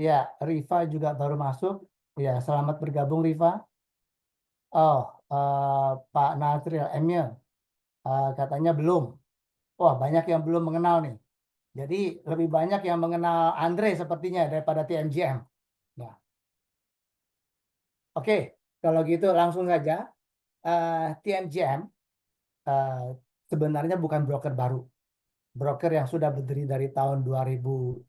Ya, Riva juga baru masuk. Ya, selamat bergabung Riva. Oh, Pak Nazril Emil katanya belum. Wah, banyak yang belum mengenal nih. Jadi lebih banyak yang mengenal Andre sepertinya daripada TMGM. Nah, oke, kalau gitu langsung saja. TMGM eh, sebenarnya bukan broker baru. Broker yang sudah berdiri dari tahun 2013.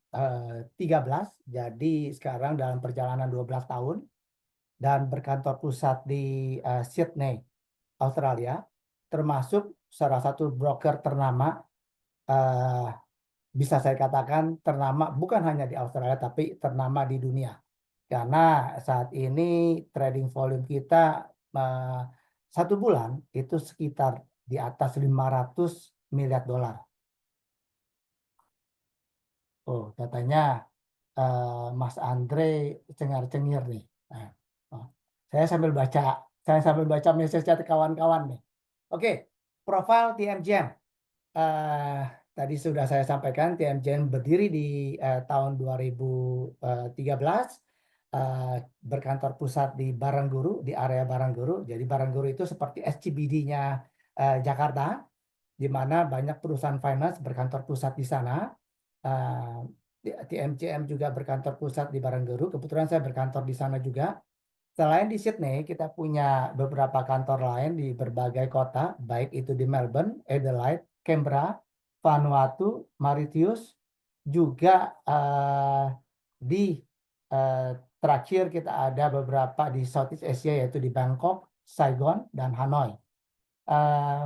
Jadi sekarang dalam perjalanan 12 tahun dan berkantor pusat di Sydney, Australia, termasuk salah satu broker ternama, eh, bisa saya katakan ternama bukan hanya di Australia, tapi ternama di dunia. Karena saat ini trading volume kita eh, satu bulan itu sekitar di atas 500 miliar dolar. Oh, katanya Mas Andre cengar-cengir nih. Nah, oh. Saya sambil baca, saya sambil baca message chat kawan-kawan nih. Oke, profil TMGM. eh, Tadi sudah saya sampaikan TMGM berdiri di tahun 2013, eh, berkantor pusat di Barangguru, di area Barangguru. Jadi Barangguru itu seperti SCBD-nya Jakarta, di mana banyak perusahaan finance berkantor pusat di sana. Eh, TMCM juga berkantor pusat di Barangguru. Kebetulan saya berkantor di sana juga. Selain di Sydney, kita punya beberapa kantor lain di berbagai kota, baik itu di Melbourne, Adelaide, Canberra, Vanuatu, Mauritius, juga di eh, terakhir kita ada beberapa di Southeast Asia, yaitu di Bangkok, Saigon, dan Hanoi.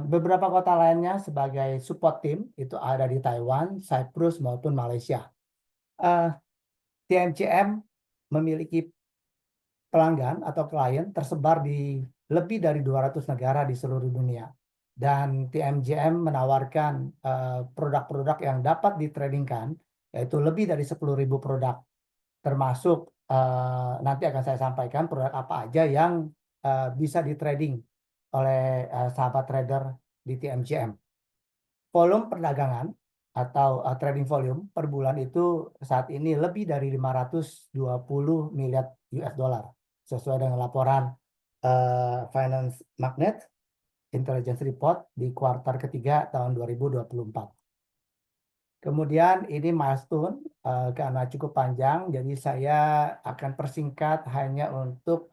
Beberapa kota lainnya sebagai support team itu ada di Taiwan, Cyprus, maupun Malaysia. Eh, TMCM memiliki pelanggan atau klien tersebar di lebih dari 200 negara di seluruh dunia. Dan TMGM menawarkan produk-produk yang dapat ditradingkan, yaitu lebih dari 10.000 produk, termasuk nanti akan saya sampaikan produk apa aja yang bisa ditrading oleh sahabat trader di TMGM. Volume perdagangan atau trading volume per bulan itu saat ini lebih dari 520 miliar US dollar sesuai dengan laporan Finance Magnet Intelligence Report di kuartal ketiga tahun 2024. Kemudian ini milestone karena cukup panjang, jadi saya akan persingkat hanya untuk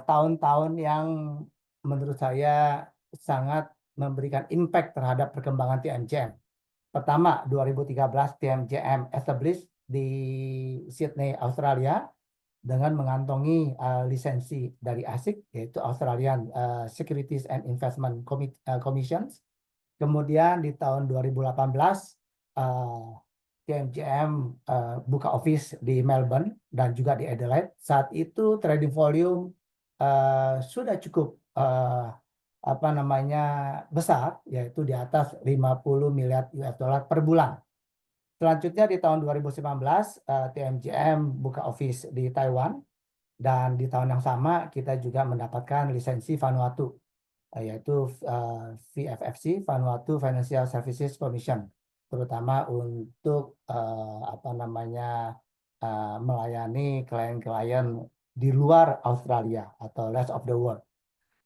tahun-tahun yang menurut saya sangat memberikan impact terhadap perkembangan TMCM. Pertama, 2013 TMCM established di Sydney, Australia dengan mengantongi lisensi dari ASIC, yaitu Australian Securities and Investment Commissions. Kemudian di tahun 2018 TMGM buka office di Melbourne dan juga di Adelaide. Saat itu trading volume sudah cukup apa namanya besar, yaitu di atas 50 miliar US dollar per bulan. Selanjutnya di tahun 2019 TMGM buka office di Taiwan, dan di tahun yang sama kita juga mendapatkan lisensi Vanuatu, yaitu VFFC, Vanuatu Financial Services Commission, terutama untuk apa namanya melayani klien-klien di luar Australia atau rest of the world.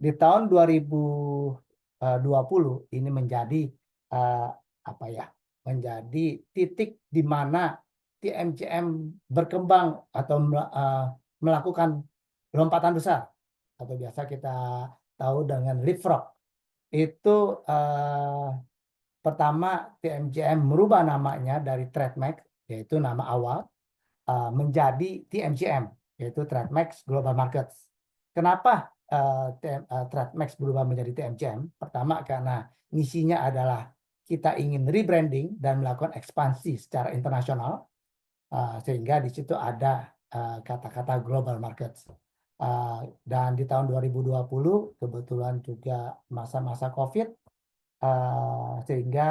Di tahun 2020 ini menjadi eh, apa ya? Menjadi titik di mana TMCM berkembang atau melakukan lompatan besar atau biasa kita tahu dengan leapfrog. Itu pertama TMCM merubah namanya dari TradeMax, yaitu nama awal, menjadi TMGM, yaitu TradeMax Global Markets. Kenapa TradeMax berubah menjadi TMGM? Pertama, karena misinya adalah kita ingin rebranding dan melakukan ekspansi secara internasional, sehingga di situ ada kata-kata global markets. Dan di tahun 2020 kebetulan juga masa-masa COVID, sehingga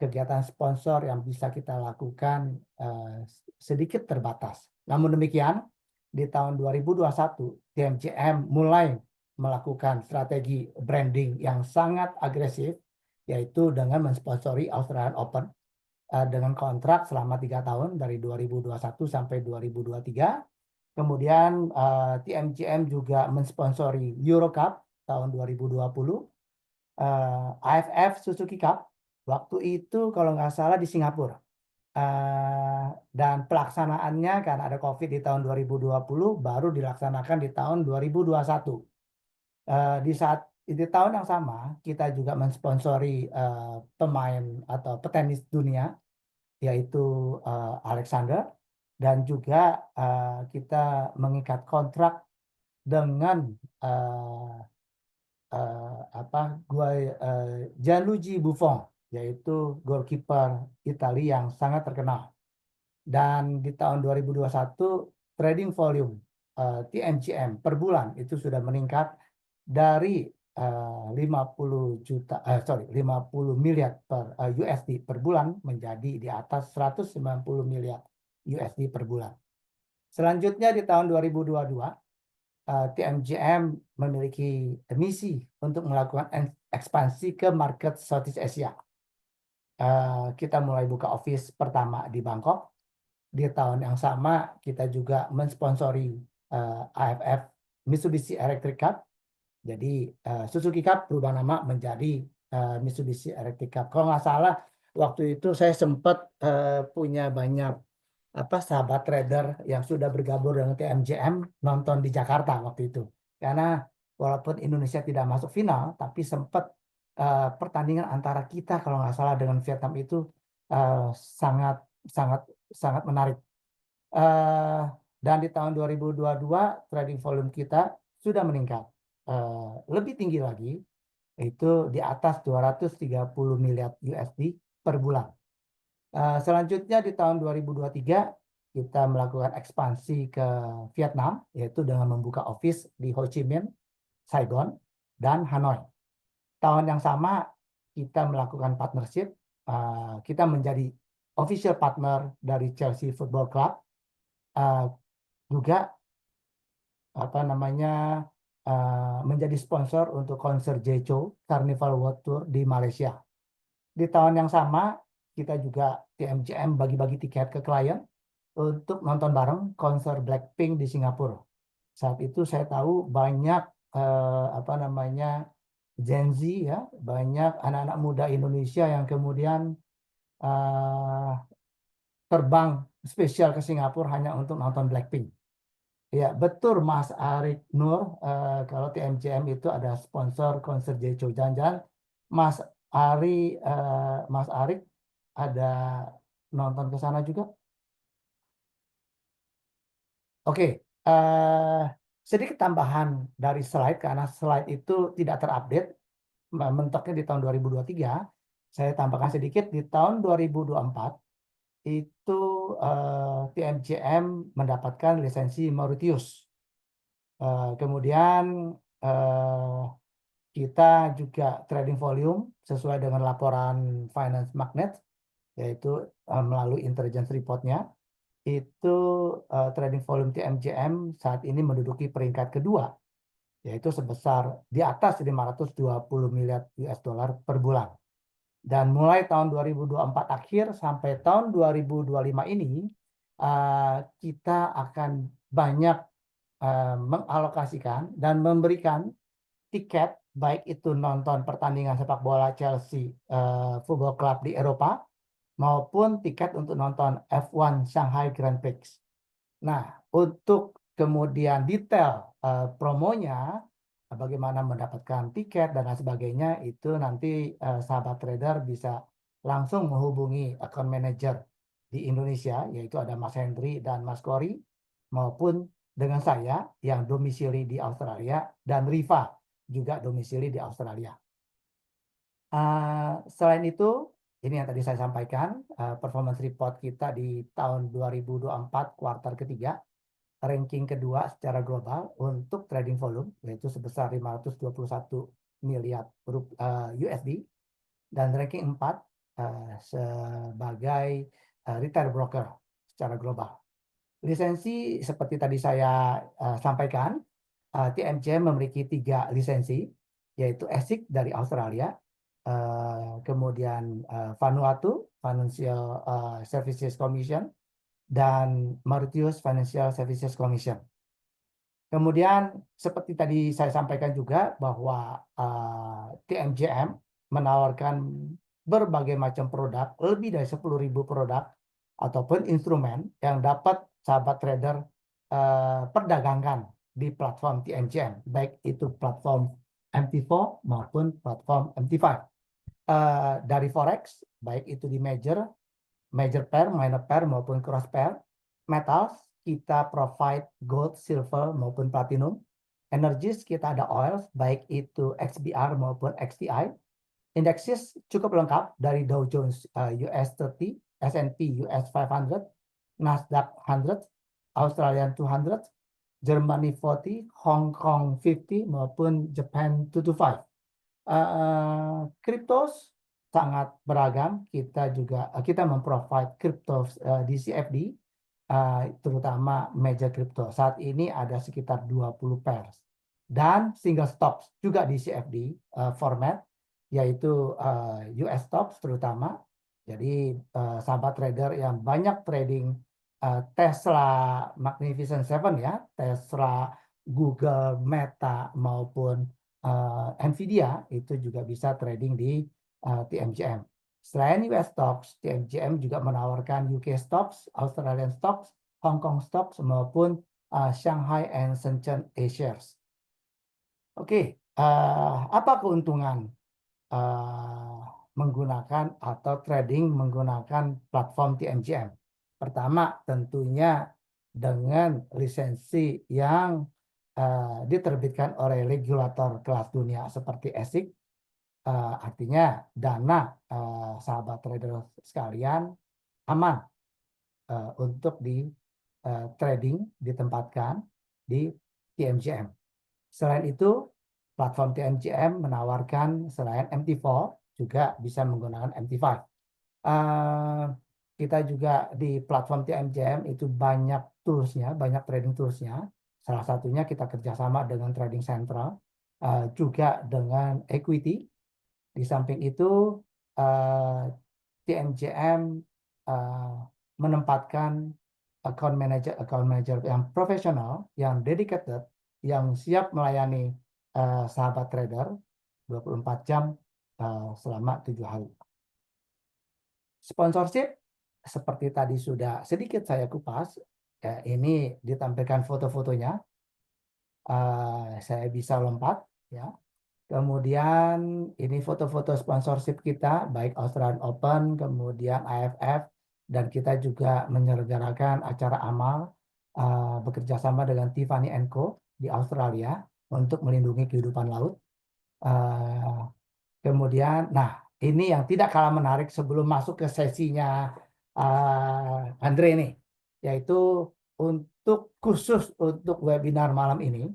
kegiatan sponsor yang bisa kita lakukan sedikit terbatas. Namun demikian, di tahun 2021 TMCM mulai melakukan strategi branding yang sangat agresif, yaitu dengan mensponsori Australian Open dengan kontrak selama 3 tahun dari 2021 sampai 2023. Kemudian TMGM juga mensponsori Euro Cup tahun 2020, AFF Suzuki Cup waktu itu kalau nggak salah di Singapura. Dan pelaksanaannya karena ada COVID di tahun 2020 baru dilaksanakan di tahun 2021. Di tahun yang sama kita juga mensponsori pemain atau petenis dunia yaitu Alexander, dan juga kita mengikat kontrak dengan Gianluigi Buffon, yaitu goalkeeper Italia yang sangat terkenal. Dan di tahun 2021 trading volume TMGM per bulan itu sudah meningkat dari 50 miliar per USD per bulan menjadi di atas 190 miliar USD per bulan. Selanjutnya di tahun 2022 TMGM memiliki misi untuk melakukan ekspansi ke market Southeast Asia. Kita mulai buka office pertama di Bangkok. Di tahun yang sama kita juga mensponsori AFF Mitsubishi Electric Cup. Jadi Suzuki Cup berubah nama menjadi Mitsubishi Electric Cup. Kalau nggak salah waktu itu saya sempat punya banyak sahabat trader yang sudah bergabung dengan TMGM nonton di Jakarta waktu itu. Karena walaupun Indonesia tidak masuk final, tapi sempat pertandingan antara kita kalau nggak salah dengan Vietnam itu sangat sangat sangat menarik. Dan di tahun 2022 trading volume kita sudah meningkat lebih tinggi lagi, itu di atas 230 miliar USD per bulan. Selanjutnya di tahun 2023 kita melakukan ekspansi ke Vietnam, yaitu dengan membuka office di Ho Chi Minh, Saigon, dan Hanoi. Tahun yang sama kita melakukan partnership, kita menjadi official partner dari Chelsea Football Club, juga menjadi sponsor untuk konser Jeju Carnival World Tour di Malaysia. Di tahun yang sama kita juga TMGM bagi-bagi tiket ke klien untuk nonton bareng konser Blackpink di Singapura. Saat itu saya tahu banyak Gen Z ya, banyak anak-anak muda Indonesia yang kemudian terbang spesial ke Singapura hanya untuk nonton Blackpink. Ya, betul Mas Arik Nur, kalau TMGM itu ada sponsor konser Jeju. Jangan-jangan Mas Arik ada nonton ke sana juga? Oke, sedikit tambahan dari slide karena slide itu tidak terupdate, mentoknya di tahun 2023. Saya tambahkan sedikit, di tahun 2024 itu TMGM mendapatkan lisensi Mauritius. Kemudian kita juga trading volume sesuai dengan laporan Finance Magnet, yaitu melalui intelligence reportnya, itu trading volume TMGM saat ini menduduki peringkat kedua, yaitu sebesar di atas 520 miliar US dollar per bulan. Dan mulai tahun 2024 akhir sampai tahun 2025 ini, kita akan banyak mengalokasikan dan memberikan tiket, baik itu nonton pertandingan sepak bola Chelsea Football Club di Eropa, maupun tiket untuk nonton F1 Shanghai Grand Prix. Nah, untuk kemudian detail promonya, bagaimana mendapatkan tiket dan lain sebagainya, itu nanti sahabat trader bisa langsung menghubungi account manager di Indonesia, yaitu ada Mas Hendri dan Mas Kori, maupun dengan saya yang domisili di Australia, dan Riva juga domisili di Australia. Selain itu, ini yang tadi saya sampaikan, performance report kita di tahun 2024 kuartal ketiga, ranking kedua secara global untuk trading volume, yaitu sebesar 521 miliar USD, dan ranking 4 sebagai retail broker secara global. Lisensi seperti tadi saya sampaikan, TMGM memiliki 3 lisensi, yaitu ASIC dari Australia, kemudian Vanuatu Financial Services Commission, dan Mauritius Financial Services Commission. Kemudian seperti tadi saya sampaikan juga bahwa TMJM menawarkan berbagai macam produk, lebih dari 10.000 produk ataupun instrumen yang dapat sahabat trader perdagangkan di platform TMJM, baik itu platform MT4 maupun platform MT5. Dari forex, baik itu di major pair, minor pair maupun cross pair, metals kita provide gold, silver maupun platinum. Energies kita ada oils, baik itu XBR maupun XTI. Indexes cukup lengkap dari Dow Jones US 30, S&P US 500, Nasdaq 100, Australian 200, Germany 40, Hong Kong 50 maupun Japan 225. Cryptos sangat beragam. Kita memprovide crypto di CFD, terutama major crypto. Saat ini ada sekitar 20 pairs dan single stocks juga di CFD format, yaitu US stocks terutama. Jadi sahabat trader yang banyak trading Tesla Magnificent Seven ya, Tesla, Google, Meta maupun Nvidia itu juga bisa trading di TMJM. Selain US stocks, TMJM juga menawarkan UK stocks, Australian stocks, Hong Kong stocks maupun Shanghai and Shenzhen A-shares. Oke, apa keuntungan menggunakan atau trading menggunakan platform TMJM? Pertama, tentunya dengan lisensi yang diterbitkan oleh regulator kelas dunia seperti ASIC, artinya dana sahabat trader sekalian aman untuk di trading ditempatkan di TMJM. Selain itu, platform TMJM menawarkan selain MT4 juga bisa menggunakan MT5. Kita juga di platform TMJM itu banyak toolsnya, banyak trading toolsnya. Salah satunya kita kerjasama dengan Trading Central, juga dengan Equity. Di samping itu, TMJM menempatkan account manager yang profesional, yang dedicated, yang siap melayani sahabat trader 24 jam selama 7 hari. Sponsorship, seperti tadi sudah sedikit saya kupas, ini ditampilkan foto-fotonya. Saya bisa lompat, ya. Kemudian ini foto-foto sponsorship kita, baik Australian Open, kemudian AFF, dan kita juga menyelenggarakan acara amal bekerja sama dengan Tiffany & Co. di Australia untuk melindungi kehidupan laut. Kemudian, nah ini yang tidak kalah menarik sebelum masuk ke sesinya Andre ini, yaitu untuk khusus untuk webinar malam ini,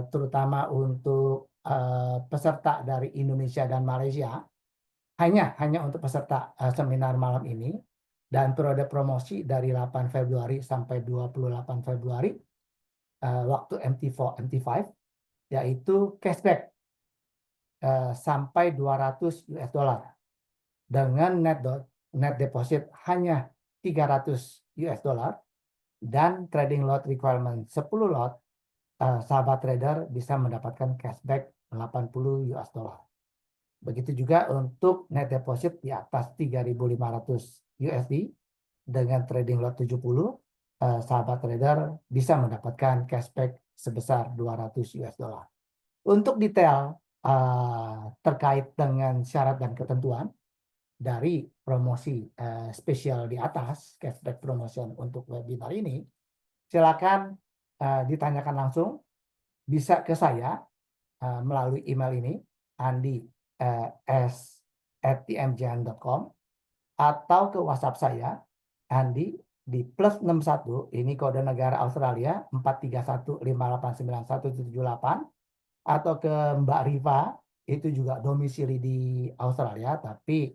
terutama untuk peserta dari Indonesia dan Malaysia, hanya untuk peserta seminar malam ini, dan periode promosi dari 8 Februari sampai 28 Februari waktu MT4, MT5, yaitu cashback sampai 200 US dollar dengan net deposit hanya 300 US dollar dan trading lot requirement 10 lot, sahabat trader bisa mendapatkan cashback 80 US dollar. Begitu juga untuk net deposit di atas 3.500 USD dengan trading lot 70, sahabat trader bisa mendapatkan cashback sebesar 200 US dollar. Untuk detail terkait dengan syarat dan ketentuan dari promosi spesial di atas, cashback promotion untuk webinar ini, silakan ditanyakan langsung, bisa ke saya melalui email ini, andi@tmjn.com, atau ke WhatsApp saya, Andi, di +61, ini kode negara Australia, 431589178, atau ke Mbak Riva, itu juga domisili di Australia, tapi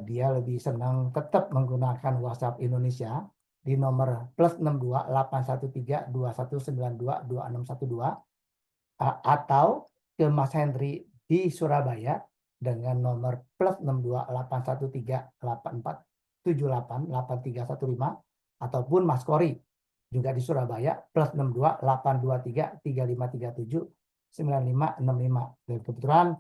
dia lebih senang tetap menggunakan WhatsApp Indonesia di nomor +62813219222612, atau ke Mas Henry di Surabaya dengan nomor plus 6281384788315 ataupun Mas Kori juga di Surabaya plus 6282335379565. Dan kebetulan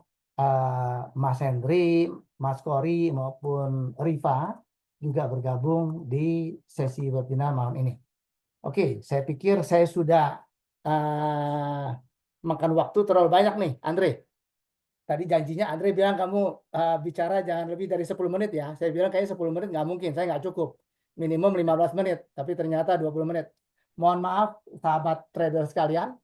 Mas Hendri, Mas Kori maupun Riva juga bergabung di sesi webinar malam ini. Oke, saya pikir saya sudah makan waktu terlalu banyak nih, Andre. Tadi janjinya Andre bilang kamu bicara jangan lebih dari 10 menit ya. Saya bilang kayaknya 10 menit nggak mungkin, saya nggak cukup. Minimum 15 menit, tapi ternyata 20 menit. Mohon maaf, sahabat trader sekalian,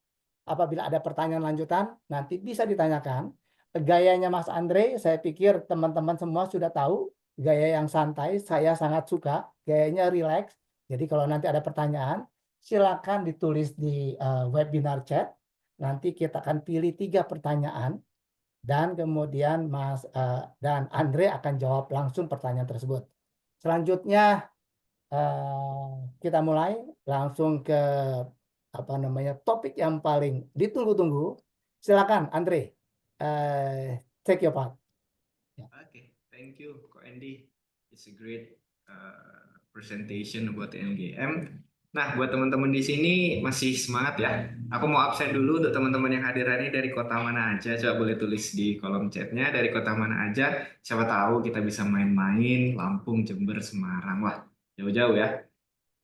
apabila ada pertanyaan lanjutan, nanti bisa ditanyakan. Gayanya Mas Andre, saya pikir teman-teman semua sudah tahu. Gaya yang santai, saya sangat suka. Gayanya relax. Jadi kalau nanti ada pertanyaan, silakan ditulis di webinar chat. Nanti kita akan pilih 3 pertanyaan dan kemudian dan Andre akan jawab langsung pertanyaan tersebut. Selanjutnya kita mulai langsung ke topik yang paling ditunggu-tunggu. Silakan Andre, take your part. Okay, thank you, Ko Andy. It's a great presentation about MGM. Nah, buat teman-teman di sini masih semangat ya. Aku mau absen dulu untuk teman-teman yang hadirannya dari kota mana aja. Coba boleh tulis di kolom chatnya dari kota mana aja. Siapa tahu kita bisa main-main Lampung, Jember, Semarang. Wah, jauh-jauh ya.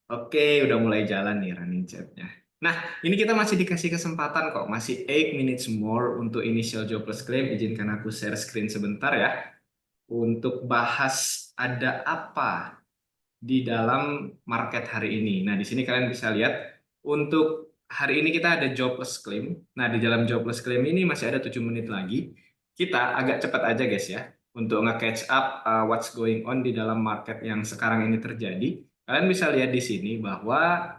Oke, udah mulai jalan nih running chatnya. Nah, ini kita masih dikasih kesempatan kok. Masih 8 minutes more untuk initial jobless claim. Izinkan aku share screen sebentar ya. Untuk bahas ada apa di dalam market hari ini. Nah, di sini kalian bisa lihat untuk hari ini kita ada jobless claim. Nah, di dalam jobless claim ini masih ada 7 menit lagi. Kita agak cepat aja guys ya untuk nge-catch up what's going on di dalam market yang sekarang ini terjadi. Kalian bisa lihat di sini bahwa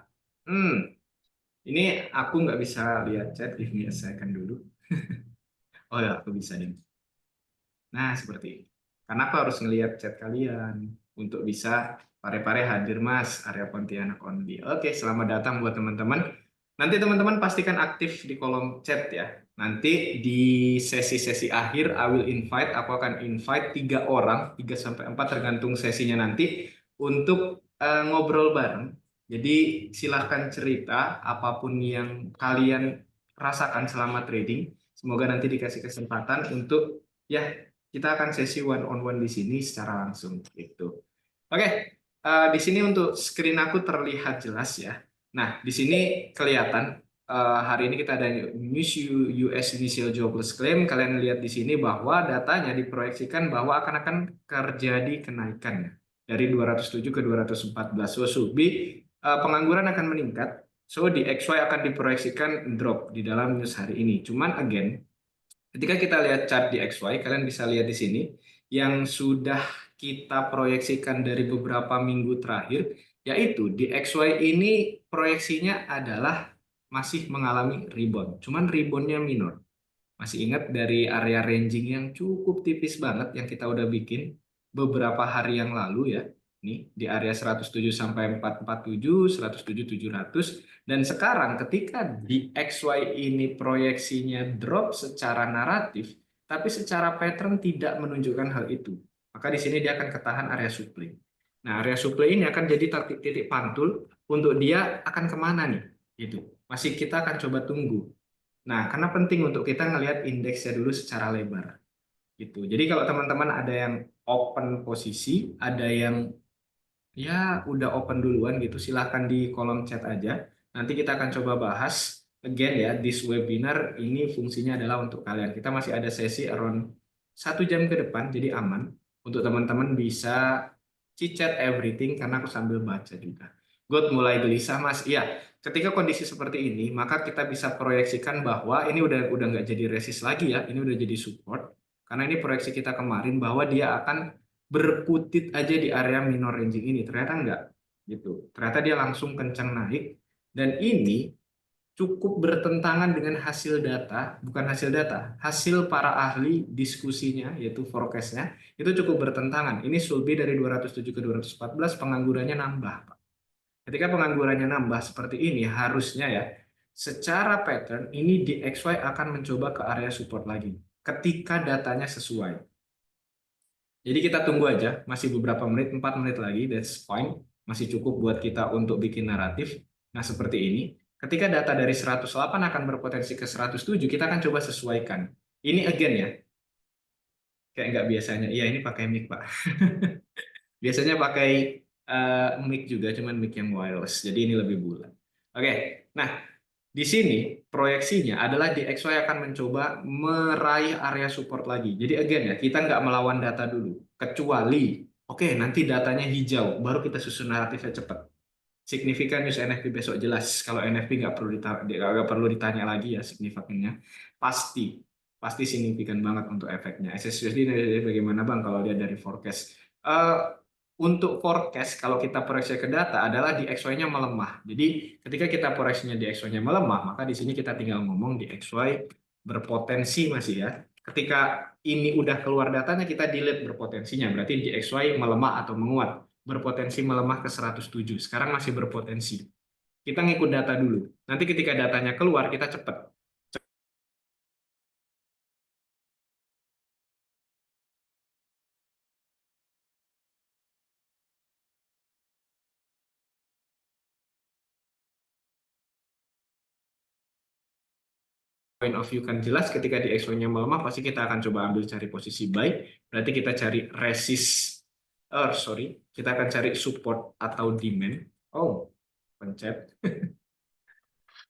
ini aku nggak bisa lihat chat, give me a second dulu. Oh ya, aku bisa nih. Nah, seperti ini. Karena aku harus ngelihat chat kalian untuk bisa pare-pare hadir Mas, area Pontianak only. Oke, selamat datang buat teman-teman. Nanti teman-teman pastikan aktif di kolom chat ya. Nanti di sesi-sesi akhir, I will invite, aku akan invite 3 orang, 3 sampai 4 tergantung sesinya nanti, untuk ngobrol bareng. Jadi silahkan cerita apapun yang kalian rasakan selama trading. Semoga nanti dikasih kesempatan untuk ya kita akan sesi one on one di sini secara langsung gitu. Oke, di sini untuk screen aku terlihat jelas ya. Nah, di sini kelihatan hari ini kita ada news US initial jobless claim. Kalian lihat di sini bahwa datanya diproyeksikan bahwa akan terjadi kenaikan dari 207 ke 214. So, Subi pengangguran akan meningkat. So, di XY akan diproyeksikan drop di dalam news hari ini. Cuman again, ketika kita lihat chart di XY, kalian bisa lihat di sini yang sudah kita proyeksikan dari beberapa minggu terakhir, yaitu di XY ini proyeksinya adalah masih mengalami rebound. Cuman reboundnya minor. Masih ingat dari area ranging yang cukup tipis banget yang kita udah bikin beberapa hari yang lalu ya. Nih di area 107 sampai 447, 107 700 dan sekarang ketika di XY ini proyeksinya drop secara naratif tapi secara pattern tidak menunjukkan hal itu. Maka di sini dia akan ketahan area supply. Nah, area supply ini akan jadi titik pantul untuk dia akan kemana nih? Gitu. Masih kita akan coba tunggu. Nah, karena penting untuk kita ngelihat indeksnya dulu secara lebar. Gitu. Jadi kalau teman-teman ada yang open posisi, ada yang ya udah open duluan gitu, silahkan di kolom chat aja. Nanti kita akan coba bahas again ya, this webinar ini fungsinya adalah untuk kalian. Kita masih ada sesi around 1 jam ke depan, jadi aman. Untuk teman-teman bisa chit-chat everything karena aku sambil baca juga. Good, mulai gelisah Mas. Iya, ketika kondisi seperti ini, maka kita bisa proyeksikan bahwa ini udah nggak jadi resist lagi ya, ini udah jadi support. Karena ini proyeksi kita kemarin bahwa dia akan berkutit aja di area minor ranging ini, ternyata enggak gitu. Ternyata dia langsung kencang naik dan ini cukup bertentangan dengan hasil data, bukan hasil data, hasil para ahli diskusinya yaitu forecast-nya itu cukup bertentangan. Ini Sulbi dari 207 ke 214 penganggurannya nambah, Pak. Ketika penganggurannya nambah seperti ini harusnya ya secara pattern ini di XY akan mencoba ke area support lagi ketika datanya sesuai. Jadi kita tunggu aja, masih beberapa menit, 4 menit lagi, that's fine. Masih cukup buat kita untuk bikin naratif. Nah, seperti ini. Ketika data dari 108 akan berpotensi ke 107, kita akan coba sesuaikan. Ini again ya, kayak nggak biasanya. Iya, ini pakai mic, Pak. Biasanya pakai mic juga, cuman mic yang wireless. Jadi ini lebih bulat. Oke, nah di sini proyeksinya adalah di XY akan mencoba meraih area support lagi. Jadi again ya, kita nggak melawan data dulu. Kecuali, oke, nanti datanya hijau, baru kita susun naratifnya cepat. Signifikan news NFP besok jelas. Kalau NFP nggak perlu ditanya lagi ya signifikannya. Pasti, pasti signifikan banget untuk efeknya. SSUSD bagaimana Bang kalau dia dari forecast? Eh, untuk forecast, kalau kita proyeksi ke data adalah di XY-nya melemah. Jadi ketika kita proyeksinya di XY-nya melemah, maka di sini kita tinggal ngomong di XY berpotensi masih ya. Ketika ini udah keluar datanya, kita delete berpotensinya. Berarti di XY melemah atau menguat. Berpotensi melemah ke 107. Sekarang masih berpotensi. Kita ngikut data dulu. Nanti ketika datanya keluar, kita cepat. Point of view kan jelas ketika di XY-nya melemah pasti kita akan coba ambil cari posisi buy, berarti kita cari resist, sorry, kita akan cari support atau demand. Oh, pencet.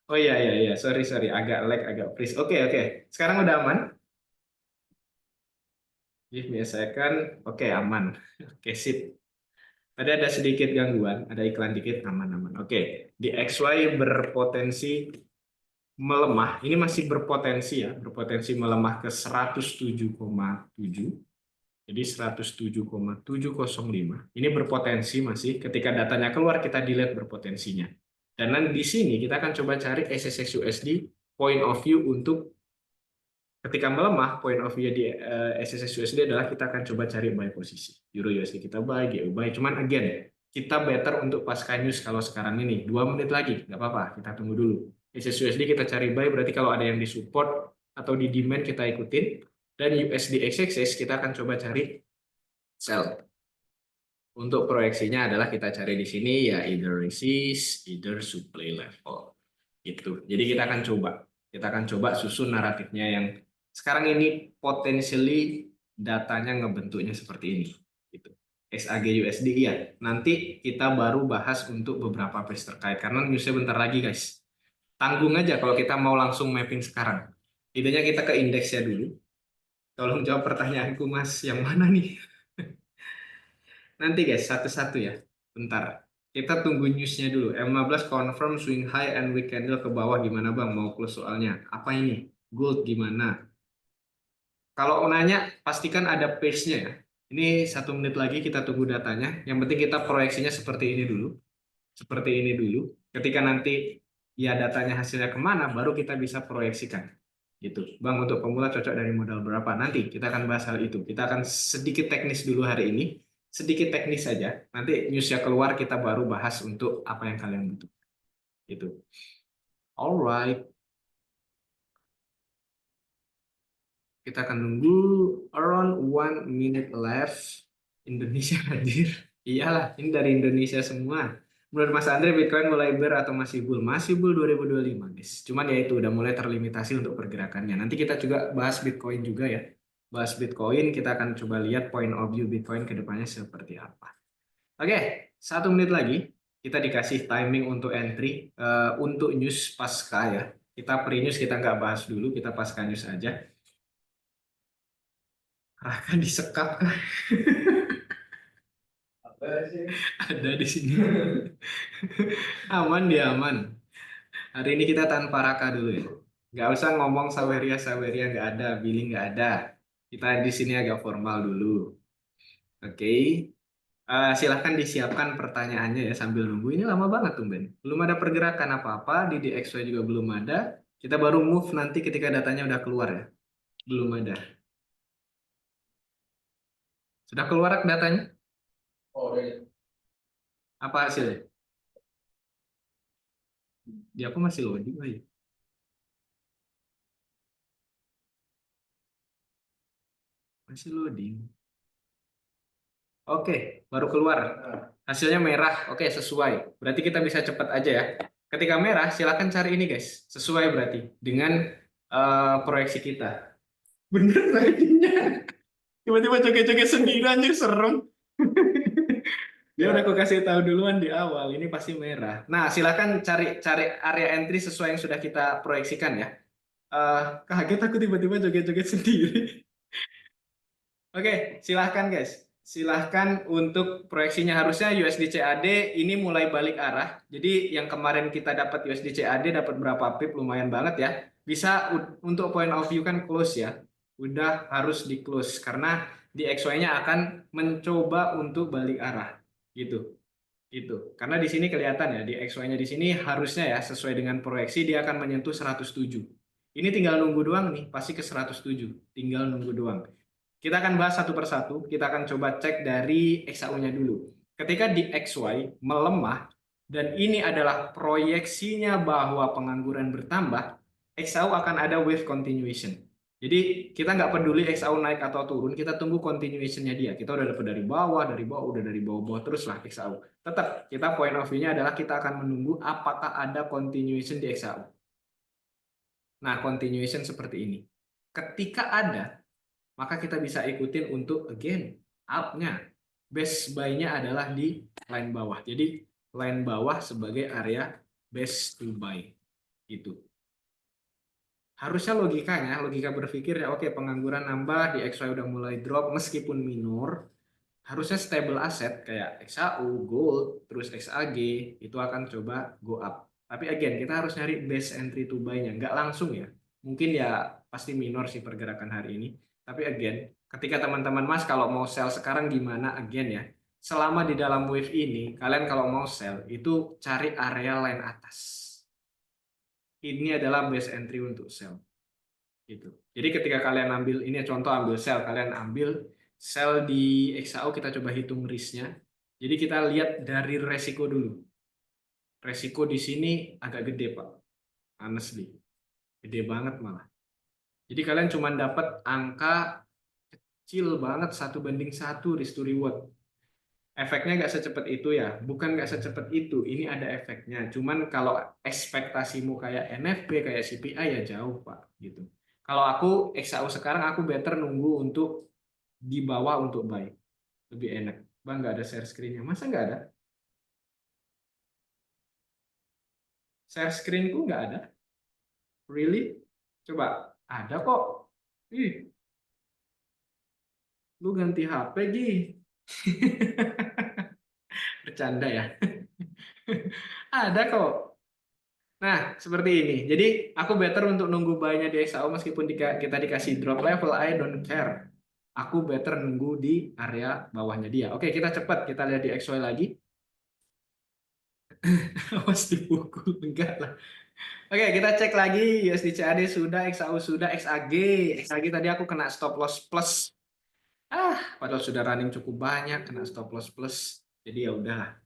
Oh iya iya iya, sorry sorry, agak lag, agak freeze. Oke oke, sekarang udah aman. Give me a second. Oke, aman. Oke, sip. Tadi ada sedikit gangguan, ada iklan dikit, aman-aman. Oke, di XY berpotensi melemah. Ini masih berpotensi ya, berpotensi melemah ke 107,7. Jadi 107,705. Ini berpotensi masih. Ketika datanya keluar, kita dilihat berpotensinya. Dan nanti di sini kita akan coba cari SSX USD point of view untuk ketika melemah, point of view di SSX USD adalah kita akan coba cari buy posisi. Euro USD kita buy, GU buy. Cuman again, kita better untuk pasca news kalau sekarang ini. 2 menit lagi, nggak apa-apa. Kita tunggu dulu. SSX USD kita cari buy, berarti kalau ada yang di support atau di demand kita ikutin. Dan USD XXS kita akan coba cari sell. Untuk proyeksinya adalah kita cari di sini ya either resist, either supply level. Gitu. Jadi kita akan coba susun naratifnya yang sekarang ini potentially datanya ngebentuknya seperti ini. Gitu. SAG USD ya. Nanti kita baru bahas untuk beberapa page terkait karena newsnya bentar lagi guys. Tanggung aja kalau kita mau langsung mapping sekarang. Intinya kita ke indeksnya dulu. Tolong jawab pertanyaanku Mas, yang mana nih? Nanti guys, satu-satu ya. Bentar. Kita tunggu newsnya dulu. M15 confirm swing high and weak candle ke bawah gimana Bang? Mau close soalnya. Apa ini? Gold gimana? Kalau nanya, pastikan ada pace-nya ya. Ini 1 menit lagi kita tunggu datanya. Yang penting kita proyeksinya seperti ini dulu. Seperti ini dulu. Ketika nanti ya datanya hasilnya kemana, baru kita bisa proyeksikan. Gitu. Bang, untuk pemula cocok dari modal berapa? Nanti kita akan bahas hal itu. Kita akan sedikit teknis dulu hari ini. Sedikit teknis saja. Nanti newsnya keluar kita baru bahas untuk apa yang kalian butuh. Gitu. Alright. Kita akan nunggu around 1 minute left. Indonesia hadir. Iyalah, ini dari Indonesia semua. Menurut Mas Andre, Bitcoin mulai bear atau masih bull? Masih bull 2025, guys. Cuman ya itu udah mulai terlimitasi untuk pergerakannya. Nanti kita juga bahas Bitcoin juga ya. Bahas Bitcoin, kita akan coba lihat point of view Bitcoin ke depannya seperti apa. Oke, 1 menit lagi. Kita dikasih timing untuk entry. Untuk news pasca ya. Kita pre-news kita nggak bahas dulu, kita pasca news aja. Akan disekap kah? Ada di sini. Aman dia aman. Hari ini kita tanpa Raka dulu ya. Nggak usah ngomong Saweria Saweria nggak ada, billing nggak ada. Kita di sini agak formal dulu. Oke. Silahkan disiapkan pertanyaannya ya sambil nunggu. Ini lama banget tuh Ben. Belum ada pergerakan apa-apa di DXY juga belum ada. Kita baru move nanti ketika datanya udah keluar ya. Belum ada. Sudah keluar datanya? Oh, udah. Apa hasilnya? Di aku masih loading aja. Masih loading. Oke, baru keluar. Hasilnya merah. Oke, sesuai. Berarti kita bisa cepat aja ya. Ketika merah, silakan cari ini guys. Sesuai berarti dengan proyeksi kita. Bener tradingnya. Tiba-tiba joget-joget sendiri anjir serem. Dia udah aku kasih tahu duluan di awal, ini pasti merah. Nah, silakan cari cari area entry sesuai yang sudah kita proyeksikan ya. Kaget aku tiba-tiba joget-joget sendiri. Oke, silahkan guys. Silahkan untuk proyeksinya harusnya USD CAD ini mulai balik arah. Jadi yang kemarin kita dapat USD CAD dapat berapa pip lumayan banget ya. Bisa untuk point of view kan close ya. Udah harus di close karena di XY-nya akan mencoba untuk balik arah gitu. Gitu. Karena di sini kelihatan ya di XY-nya di sini harusnya ya sesuai dengan proyeksi dia akan menyentuh 107. Ini tinggal nunggu doang nih, pasti ke 107. Tinggal nunggu doang. Kita akan bahas satu persatu, kita akan coba cek dari XAU-nya dulu. Ketika di XY melemah, dan ini adalah proyeksinya bahwa pengangguran bertambah, XAU akan ada wave continuation. Jadi kita nggak peduli XAU naik atau turun, kita tunggu continuation-nya dia. Kita udah dapat dari bawah, udah dari bawah terus lah XAU. Tetap, kita point of view-nya adalah kita akan menunggu apakah ada continuation di XAU. Nah, continuation seperti ini. Ketika ada, maka kita bisa ikutin untuk again up-nya. Best buy-nya adalah di line bawah. Jadi line bawah sebagai area best to buy. Gitu. Harusnya logikanya, logika berpikir ya oke pengangguran nambah, di XY udah mulai drop meskipun minor, harusnya stable aset kayak XAU, gold, terus XAG itu akan coba go up. Tapi again kita harus nyari best entry to buy-nya, nggak langsung ya. Mungkin ya pasti minor sih pergerakan hari ini. Tapi again, ketika teman-teman Mas kalau mau sell sekarang gimana again ya. Selama di dalam wave ini, kalian kalau mau sell itu cari area line atas. Ini adalah best entry untuk sell. Gitu. Jadi ketika kalian ambil ini contoh ambil sell, kalian ambil sell di XAU kita coba hitung risknya. Jadi kita lihat dari resiko dulu. Resiko di sini agak gede Pak, honestly, gede banget malah. Jadi kalian cuma dapat angka kecil banget 1:1 risk to reward. Efeknya nggak secepat itu ya, bukan nggak secepat itu, ini ada efeknya. Cuman kalau ekspektasimu kayak NFP, kayak CPI ya jauh Pak, gitu. Kalau aku XAU sekarang aku better nunggu untuk di bawah untuk buy, lebih enak. Bang nggak ada share screen-nya, masa nggak ada? Share screen-ku nggak ada, really? Coba, ada kok. Ih, lu ganti HP Gi. Bercanda ya. Ada kok. Nah, seperti ini. Jadi, aku better untuk nunggu buy-nya di XAU meskipun kita dikasih drop level, I don't care. Aku better nunggu di area bawahnya dia. Oke, kita cepat. Kita lihat di XY lagi. Awas dipukul. Enggak lah. Oke, kita cek lagi. USD CAD sudah, XAU sudah, XAG. XAG tadi aku kena stop loss plus. Padahal sudah running cukup banyak, kena stop loss plus. Jadi ya udahlah.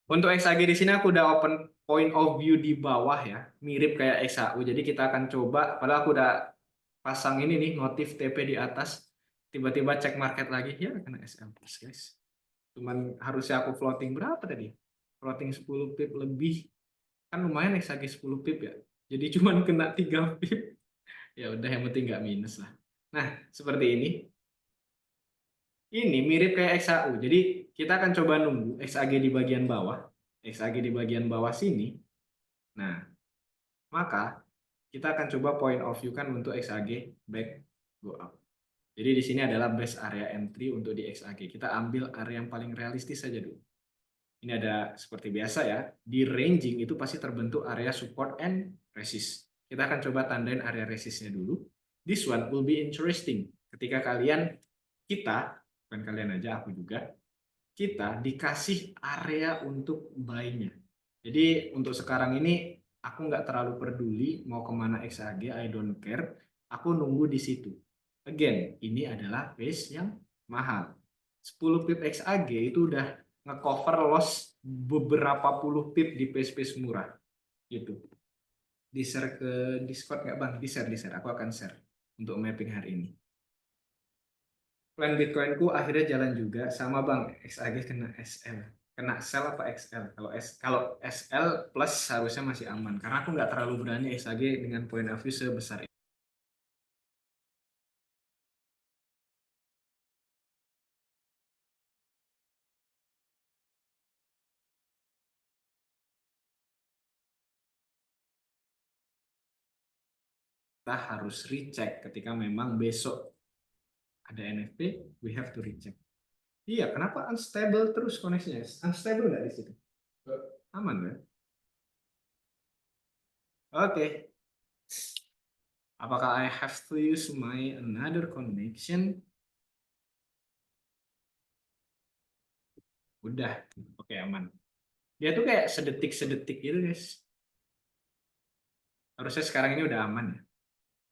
Untuk XAG di sini aku udah open point of view di bawah ya, mirip kayak XAU. Jadi kita akan coba, padahal aku udah pasang ini nih, notif TP di atas. Tiba-tiba cek market lagi, ya kena SM plus guys. Cuman harusnya aku floating berapa tadi? Floating 10 pip lebih. Kan lumayan XAG 10 pip ya. Jadi cuman kena 3 pip. Ya udah yang penting nggak minus lah. Nah, seperti ini. Ini mirip kayak XAU. Jadi kita akan coba nunggu XAG di bagian bawah. XAG di bagian bawah sini. Nah, maka kita akan coba point of view kan untuk XAG back go up. Jadi di sini adalah best area entry untuk di XAG. Kita ambil area yang paling realistis saja dulu. Ini ada seperti biasa ya, di ranging itu pasti terbentuk area support and resist. Kita akan coba tandain area resistnya dulu. This one will be interesting. Ketika kita, bukan kalian aja, aku juga, kita dikasih area untuk buy-nya. Jadi untuk sekarang ini aku nggak terlalu peduli mau kemana XAG, I don't care. Aku nunggu di situ. Again, ini adalah base yang mahal. 10 pip XAG itu udah ngecover loss beberapa puluh pip di pace-pace murah. Gitu. Di-share ke Discord nggak Bang? Di-share. Aku akan share untuk mapping hari ini. plan Bitcoinku akhirnya jalan juga sama Bang. XAG kena SL. Kena sell apa XL? Kalau SL plus harusnya masih aman karena aku nggak terlalu berani XAG dengan point of view sebesar itu. Kita harus recheck ketika memang besok ada NFP, we have to recheck. Iya, kenapa unstable terus koneksinya? Unstable nggak di situ? Aman kan? Oke. Apakah I have to use my another connection? Udah. Oke, aman. Dia tuh kayak sedetik-sedetik gitu, guys. Harusnya sekarang ini udah aman ya.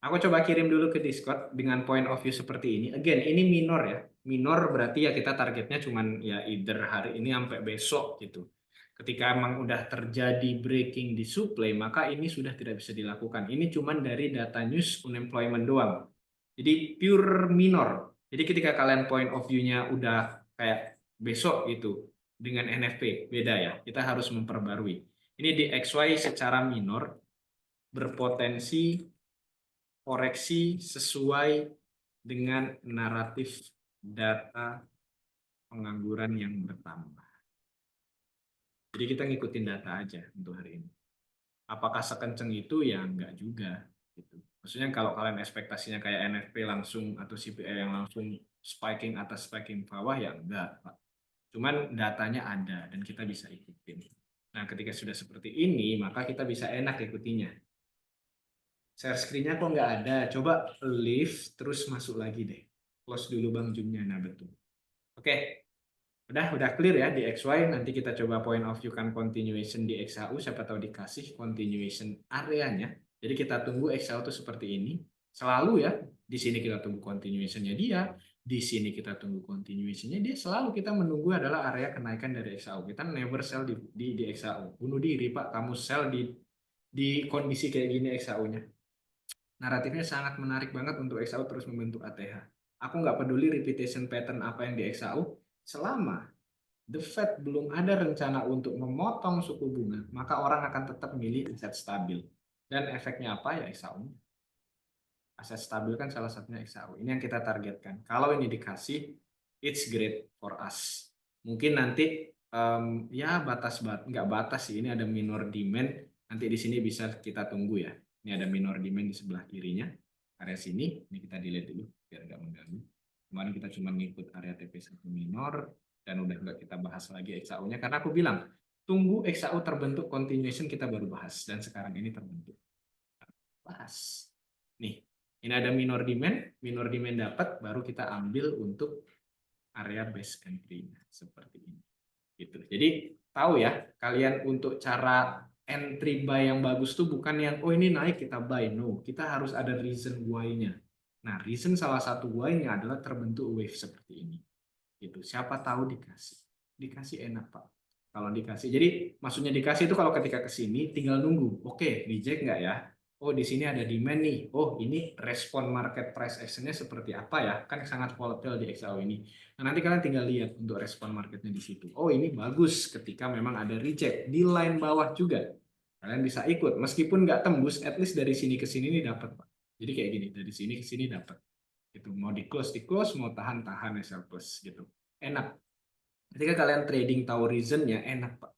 Aku coba kirim dulu ke Discord dengan point of view seperti ini. Again, ini minor ya. Minor berarti ya kita targetnya cuman ya either hari ini sampai besok gitu. Ketika emang udah terjadi breaking di supply, maka ini sudah tidak bisa dilakukan. Ini cuman dari data news unemployment doang. Jadi pure minor. Jadi ketika kalian point of view-nya udah kayak besok gitu dengan NFP, beda ya. Kita harus memperbarui. Ini di XY secara minor berpotensi koreksi sesuai dengan naratif data pengangguran yang bertambah. Jadi kita ngikutin data aja untuk hari ini. Apakah sekenceng itu? Ya enggak juga. Gitu. Maksudnya kalau kalian ekspektasinya kayak NFP langsung atau CPI yang langsung spiking atas spiking bawah, ya enggak, Pak. Cuman datanya ada dan kita bisa ikutin. Nah, ketika sudah seperti ini, maka kita bisa enak ikutinya. Share screen-nya kok nggak ada. Coba leave, terus masuk lagi deh. Close dulu Bang Zoom-nya. Nah, betul. Oke, udah clear ya di XY. Nanti kita coba point of view kan continuation di XAU. Siapa tahu dikasih continuation areanya. Jadi kita tunggu XAU itu seperti ini. Selalu ya, di sini kita tunggu continuation-nya dia. Di sini kita tunggu continuation-nya dia. Selalu kita menunggu adalah area kenaikan dari XAU. Kita never sell di XAU. Bunuh diri Pak, kamu sell di kondisi kayak gini XAU-nya. Naratifnya sangat menarik banget untuk XAU terus membentuk ATH. Aku nggak peduli repetition pattern apa yang di XAU, selama the Fed belum ada rencana untuk memotong suku bunga, maka orang akan tetap milih aset stabil. Dan efeknya apa ya XAU? Aset stabil kan salah satunya XAU. Ini yang kita targetkan. Kalau ini dikasih, it's great for us. Mungkin nanti ya nggak batas sih. Ini ada minor demand. Nanti di sini bisa kita tunggu ya. Ini ada minor demand di sebelah kirinya. Area sini, ini kita delete dulu biar nggak mengganggu. Kemarin kita cuma ngikut area TP1 minor dan udah nggak kita bahas lagi XAU-nya karena aku bilang tunggu XAU terbentuk continuation kita baru bahas dan sekarang ini terbentuk. Bahas. Nih, ini ada minor demand dapat, baru kita ambil untuk area base entry seperti ini. Gitu. Jadi tahu ya, kalian untuk cara entry buy yang bagus tuh bukan yang oh ini naik kita buy, no. Kita harus ada reason why-nya. Nah, reason salah satu why-nya adalah terbentuk wave seperti ini. Gitu. Siapa tahu dikasih. Dikasih enak, Pak. Kalau dikasih. Jadi maksudnya dikasih itu kalau ketika ke sini tinggal nunggu. Oke, reject nggak ya? Oh, di sini ada demand nih. Oh, ini respon market price action-nya seperti apa ya? Kan sangat volatile di XAU ini. Nah, nanti kalian tinggal lihat untuk respon marketnya di situ. Oh, ini bagus ketika memang ada reject. Di line bawah juga. Kalian bisa ikut. Meskipun nggak tembus, at least dari sini ke sini ini dapat, Pak. Jadi kayak gini, dari sini ke sini dapat. Gitu. Mau di close, mau tahan SL plus gitu. Enak. Ketika kalian trading tahu reasonnya, enak, Pak.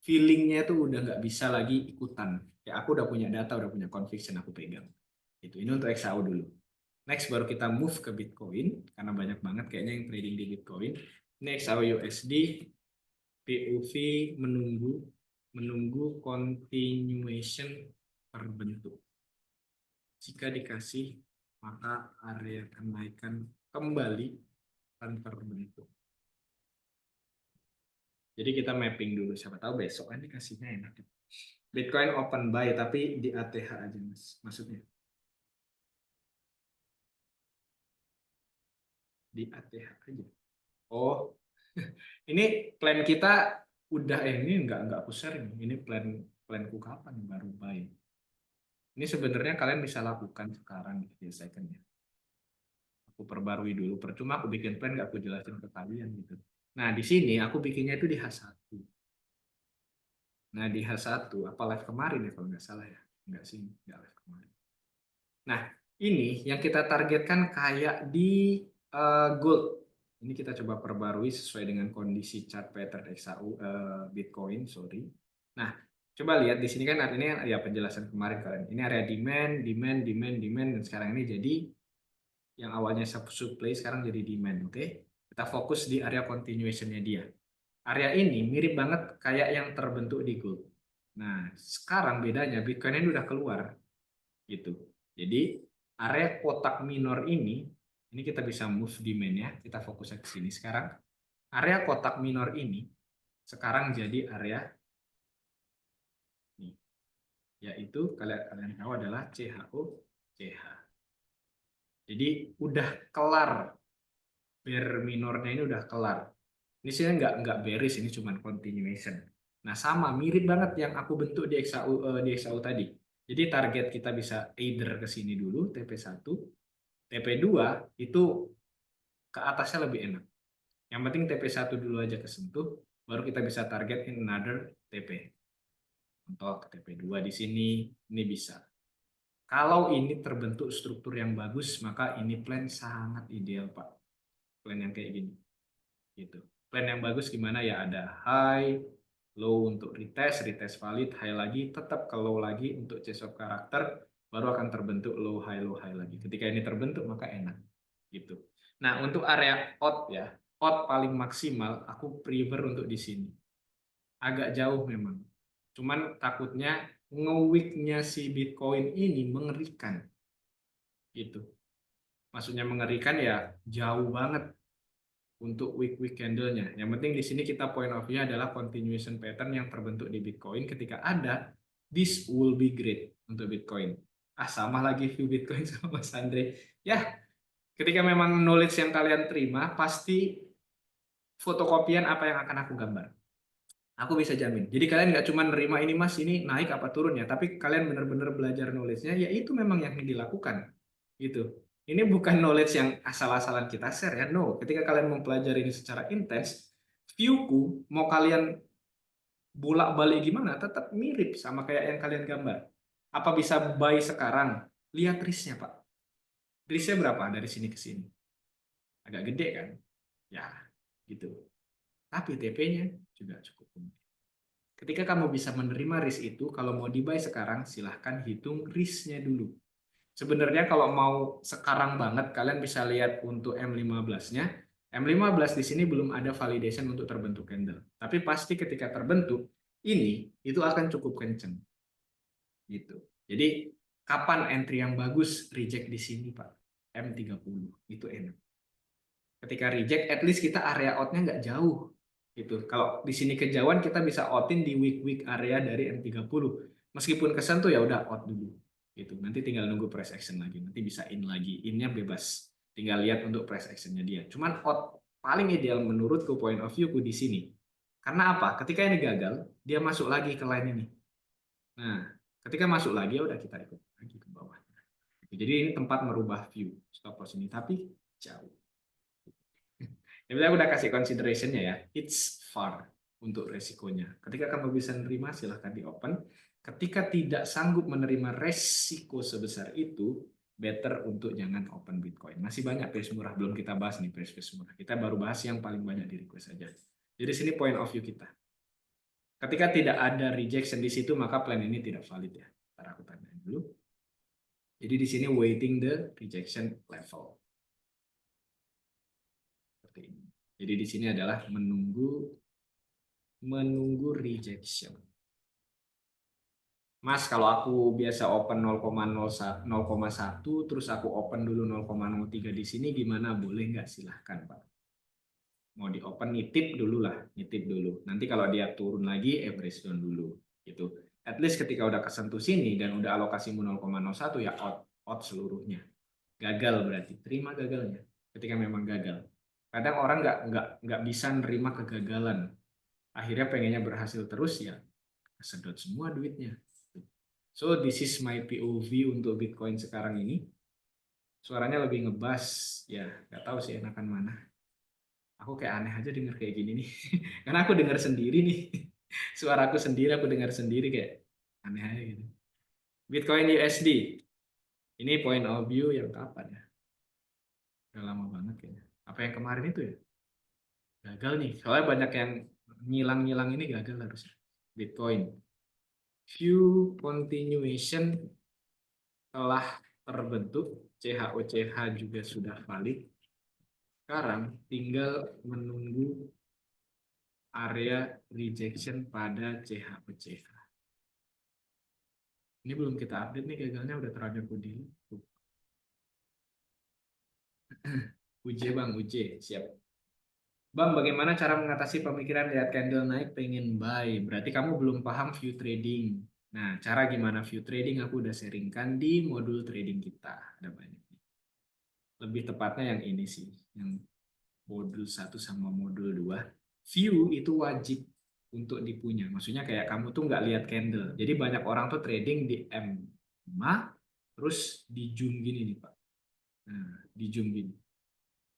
Feelingnya itu udah nggak bisa lagi ikutan. Ya aku udah punya data, udah punya conviction, aku pegang. Itu ini untuk XAU dulu. Next baru kita move ke Bitcoin karena banyak banget kayaknya yang trading di Bitcoin. Ini XAU USD, POV menunggu continuation terbentuk. Jika dikasih, maka area kenaikan kembali akan terbentuk. Jadi kita mapping dulu, siapa tahu besok kan dikasihnya enak. Bitcoin open buy tapi di ATH aja mas, maksudnya di ATH aja. Oh, ini plan kita udah ini nggak aku share ini planku kapan baru buy. Ini sebenarnya kalian bisa lakukan sekarang di second ya. Aku perbarui dulu. Percuma aku bikin plan nggak aku jelasin ke kalian gitu. Nah, di sini aku bikinnya itu di H1. Nah, di H1, apa live kemarin ya kalau nggak salah ya? Nggak sih, nggak live kemarin. Nah, ini yang kita targetkan kayak di gold. Ini kita coba perbarui sesuai dengan kondisi chart pattern XAU Bitcoin, sorry. Nah, coba lihat di sini kan artinya ya penjelasan kemarin kalian. Ini area demand, demand, demand, demand, dan sekarang ini jadi yang awalnya supply sekarang jadi demand, oke? Kita fokus di area continuation-nya dia. Area ini mirip banget kayak yang terbentuk di gold. Nah, sekarang bedanya Bitcoin ini udah keluar gitu. Jadi area kotak minor ini kita bisa move demand ya. Kita fokus ke sini sekarang. Area kotak minor ini sekarang jadi area ini, yaitu kalian tahu adalah CHO CH. Jadi udah kelar bear minornya ini udah kelar. Ini sih nggak bearish, ini cuma continuation. Nah sama mirip banget yang aku bentuk di XAU tadi. Jadi target kita bisa either ke sini dulu TP1, TP2 itu ke atasnya lebih enak. Yang penting TP1 dulu aja kesentuh, baru kita bisa target in another TP. Untuk TP2 di sini, ini bisa. Kalau ini terbentuk struktur yang bagus, maka ini plan sangat ideal, Pak. Plan yang kayak gini. Gitu. Plan yang bagus gimana ya? Ada high, low untuk retest, retest valid, high lagi, tetap ke low lagi untuk chase of karakter, baru akan terbentuk low, high lagi. Ketika ini terbentuk, maka enak. Gitu. Nah, untuk area out ya, out paling maksimal, aku prefer untuk di sini. Agak jauh memang. Cuman takutnya nge-weaknya si Bitcoin ini mengerikan. Gitu. Maksudnya mengerikan ya jauh banget untuk week candle-nya. Yang penting di sini kita point of view adalah continuation pattern yang terbentuk di Bitcoin. Ketika ada, this will be great untuk Bitcoin. Sama lagi view Bitcoin sama Mas Andre. Ya, ketika memang knowledge yang kalian terima, pasti fotokopian apa yang akan aku gambar. Aku bisa jamin. Jadi kalian nggak cuma nerima ini mas, ini naik apa turun ya, tapi kalian benar-benar belajar knowledge-nya, ya itu memang yang dilakukan. Gitu. Ini bukan knowledge yang asal-asalan kita share ya, no. Ketika kalian mempelajari ini secara intens, viewku mau kalian bolak-balik gimana, tetap mirip sama kayak yang kalian gambar. Apa bisa buy sekarang? Lihat risk-nya Pak. Risk-nya berapa dari sini ke sini? Agak gede kan? Ya, gitu. Tapi TP-nya juga cukup. Ketika kamu bisa menerima risk itu, kalau mau di-buy sekarang, silahkan hitung risk-nya dulu. Sebenarnya kalau mau sekarang banget, kalian bisa lihat untuk M15-nya. M15 di sini belum ada validation untuk terbentuk candle. Tapi pasti ketika terbentuk, ini itu akan cukup kenceng. Gitu. Jadi, kapan entry yang bagus? Reject di sini, Pak. M30. Itu enak. Ketika reject, at least kita area out-nya nggak jauh. Gitu. Kalau di sini kejauhan, kita bisa out-in di weak area dari M30. Meskipun kesentuh ya udah out dulu. Gitu. Nanti tinggal nunggu price action lagi. Nanti bisa in lagi. In-nya bebas. Tinggal lihat untuk price action-nya dia. Cuman out paling ideal menurutku point of view-ku di sini. Karena apa? Ketika ini gagal, dia masuk lagi ke line ini. Nah, ketika masuk lagi ya udah kita ikut lagi ke bawah. Jadi ini tempat merubah view stop loss ini, tapi jauh. Jadi aku udah kasih consideration-nya ya. It's far untuk resikonya. Ketika kamu bisa menerima, silahkan di open. Ketika tidak sanggup menerima resiko sebesar itu, better untuk jangan open Bitcoin. Masih banyak price murah, belum kita bahas nih price murah. Kita baru bahas yang paling banyak di request saja. Jadi sini point of view kita. Ketika tidak ada rejection di situ, maka plan ini tidak valid ya. Ntar aku tandain dulu. Jadi di sini waiting the rejection level. Seperti ini. Jadi di sini adalah menunggu rejection. Mas, kalau aku biasa open 0,1 terus aku open dulu 0,03 di sini gimana? Boleh nggak? Silahkan, Pak. Mau di open nitip dulu lah, nitip dulu. Nanti kalau dia turun lagi, average down dulu. Gitu. At least ketika udah kesentuh sini dan udah alokasimu 0,01 ya out seluruhnya. Gagal berarti, terima gagalnya. Ketika memang gagal. Kadang orang nggak bisa nerima kegagalan. Akhirnya pengennya berhasil terus ya, kesedot semua duitnya. So this is my POV untuk Bitcoin sekarang ini. Suaranya lebih ngebas. Ya, nggak tahu sih enakan mana. Aku kayak aneh aja denger kayak gini nih. Karena aku dengar sendiri nih. Suaraku sendiri, aku dengar sendiri kayak aneh aja gitu. Bitcoin USD. Ini point of view yang kapan ya? Udah lama banget kayaknya. Apa yang kemarin itu ya? Gagal nih. Soalnya banyak yang ngilang-ngilang ini gagal harusnya. Bitcoin. View continuation telah terbentuk. CHOCH juga sudah valid. Sekarang tinggal menunggu area rejection pada CHOCH. Ini belum kita update nih, gagalnya udah terlanjur Udin. UJ Bang, UJ, siap. Bang, bagaimana cara mengatasi pemikiran lihat candle naik pengen buy? Berarti kamu belum paham view trading. Nah, cara gimana view trading aku udah sharingkan di modul trading kita. Ada banyak. Lebih tepatnya yang ini sih, yang modul 1 sama modul 2. View itu wajib untuk dipunya. Maksudnya kayak kamu tuh nggak lihat candle. Jadi banyak orang tuh trading di M5, terus di zoom gini nih Pak. Nah, di zoom gini.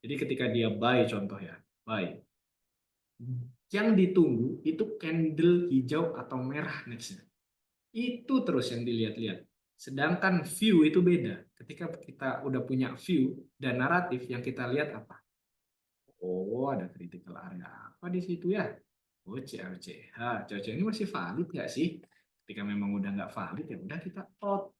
Jadi ketika dia buy contoh ya, buy. Yang ditunggu itu candle hijau atau merah nextnya. Itu terus yang dilihat-lihat. Sedangkan view itu beda. Ketika kita udah punya view dan naratif, yang kita lihat apa? Oh, ada critical area apa di situ ya? Oh, CLCH. CLCH ini masih valid nggak sih? Ketika memang udah nggak valid, ya udah kita out.